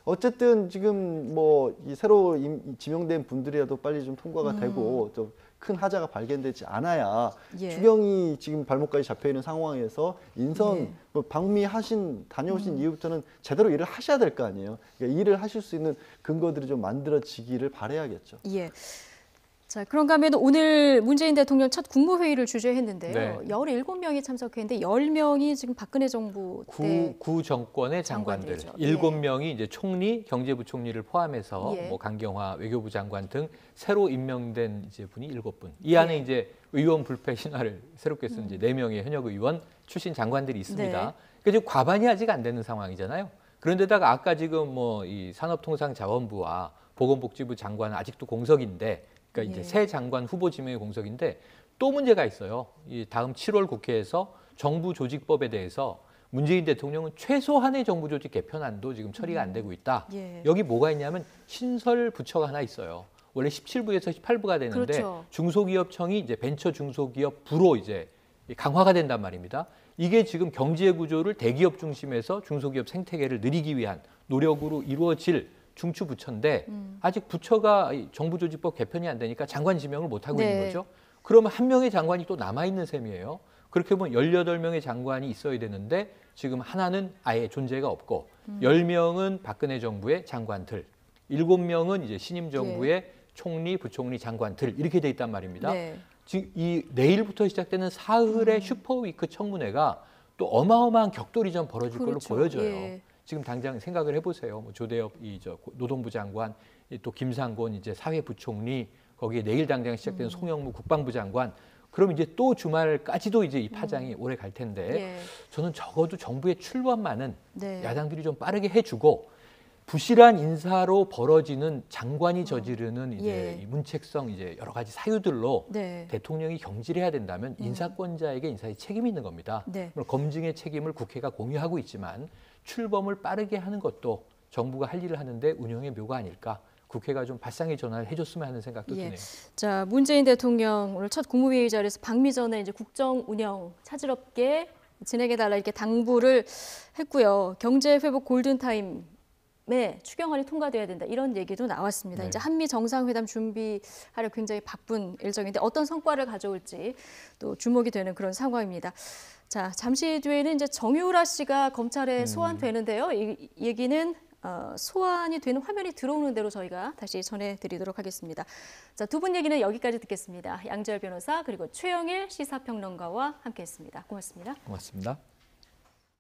어쨌든 지금 뭐 이 새로 지명된 분들이라도 빨리 좀 통과가 되고 좀 큰 하자가 발견되지 않아야 추경이 지금 발목까지 잡혀 있는 상황에서 인선 뭐 다녀오신 이후부터는 제대로 일을 하셔야 될 거 아니에요. 그러니까 일을 하실 수 있는 근거들이 좀 만들어지기를 바라야겠죠. 예. 자, 그런가 하면 오늘 문재인 대통령 첫 국무회의를 주재했는데요. 17명이 참석했는데 10명이 지금 박근혜 정부 때 구 정권의 장관들, 7명이 이제 총리, 경제부총리를 포함해서 뭐 강경화 외교부 장관 등 새로 임명된 이제 분이 7분. 이 안에 이제 의원 불패 신화를 새롭게 쓴 이제 4명의 현역 의원 출신 장관들이 있습니다. 그러니까 지금 과반이 아직 안 되는 상황이잖아요. 그런데다가 아까 지금 뭐 이 산업통상자원부와 보건복지부 장관은 아직도 공석인데 그러니까 이제 새 장관 후보 지명의 공석인데 또 문제가 있어요. 이 다음 7월 국회에서 정부조직법에 대해서 문재인 대통령은 최소한의 정부조직 개편안도 지금 처리가 안 되고 있다. 여기 뭐가 있냐면 신설 부처가 하나 있어요. 원래 17부에서 18부가 되는데 중소기업청이 이제 벤처 중소기업부로 이제 강화가 된단 말입니다. 이게 지금 경제 구조를 대기업 중심에서 중소기업 생태계를 늘리기 위한 노력으로 이루어질 중추부처인데 아직 부처가 정부조직법 개편이 안 되니까 장관 지명을 못하고 있는 거죠. 그러면 한 명의 장관이 또 남아있는 셈이에요. 그렇게 보면 18명의 장관이 있어야 되는데 지금 하나는 아예 존재가 없고 10명은 박근혜 정부의 장관들, 7명은 이제 신임 정부의 총리, 부총리, 장관들 이렇게 돼 있단 말입니다. 지금 이 내일부터 시작되는 사흘의 슈퍼위크 청문회가 또 어마어마한 격돌이 좀 벌어질 걸로 보여져요. 지금 당장 생각을 해보세요. 뭐 조대엽 노동부 장관, 또 김상곤 이제 사회부총리, 거기에 내일 당장 시작되는 송영무 국방부 장관. 그럼 이제 또 주말까지도 이제 이 파장이 오래 갈 텐데 예. 저는 적어도 정부의 출범만은 네. 야당들이 좀 빠르게 해주고 부실한 인사로 벌어지는 장관이 저지르는 이제 예. 이 문책성 이제 여러 가지 사유들로 네. 대통령이 경질해야 된다면 인사권자에게 인사의 책임이 있는 겁니다. 네. 물론 검증의 책임을 국회가 공유하고 있지만 출범을 빠르게 하는 것도 정부가 할 일을 하는데 운영의 묘가 아닐까. 국회가 좀 발상의 전환을 해줬으면 하는 생각도 드네요. 자, 문재인 대통령 오늘 첫 국무회의 자리에서 방미 전에 이제 국정 운영 차질없게 진행해달라 이렇게 당부를 했고요. 경제 회복 골든 타임에 추경안이 통과돼야 된다 이런 얘기도 나왔습니다. 네. 이제 한미 정상회담 준비하려 굉장히 바쁜 일정인데 어떤 성과를 가져올지 또 주목이 되는 그런 상황입니다. 자, 잠시 뒤에는 이제 정유라 씨가 검찰에 소환되는데요. 이 얘기는 소환이 되는 화면이 들어오는 대로 저희가 다시 전해드리도록 하겠습니다. 자, 두 분 얘기는 여기까지 듣겠습니다. 양지열 변호사 그리고 최영일 시사평론가와 함께했습니다. 고맙습니다. 고맙습니다.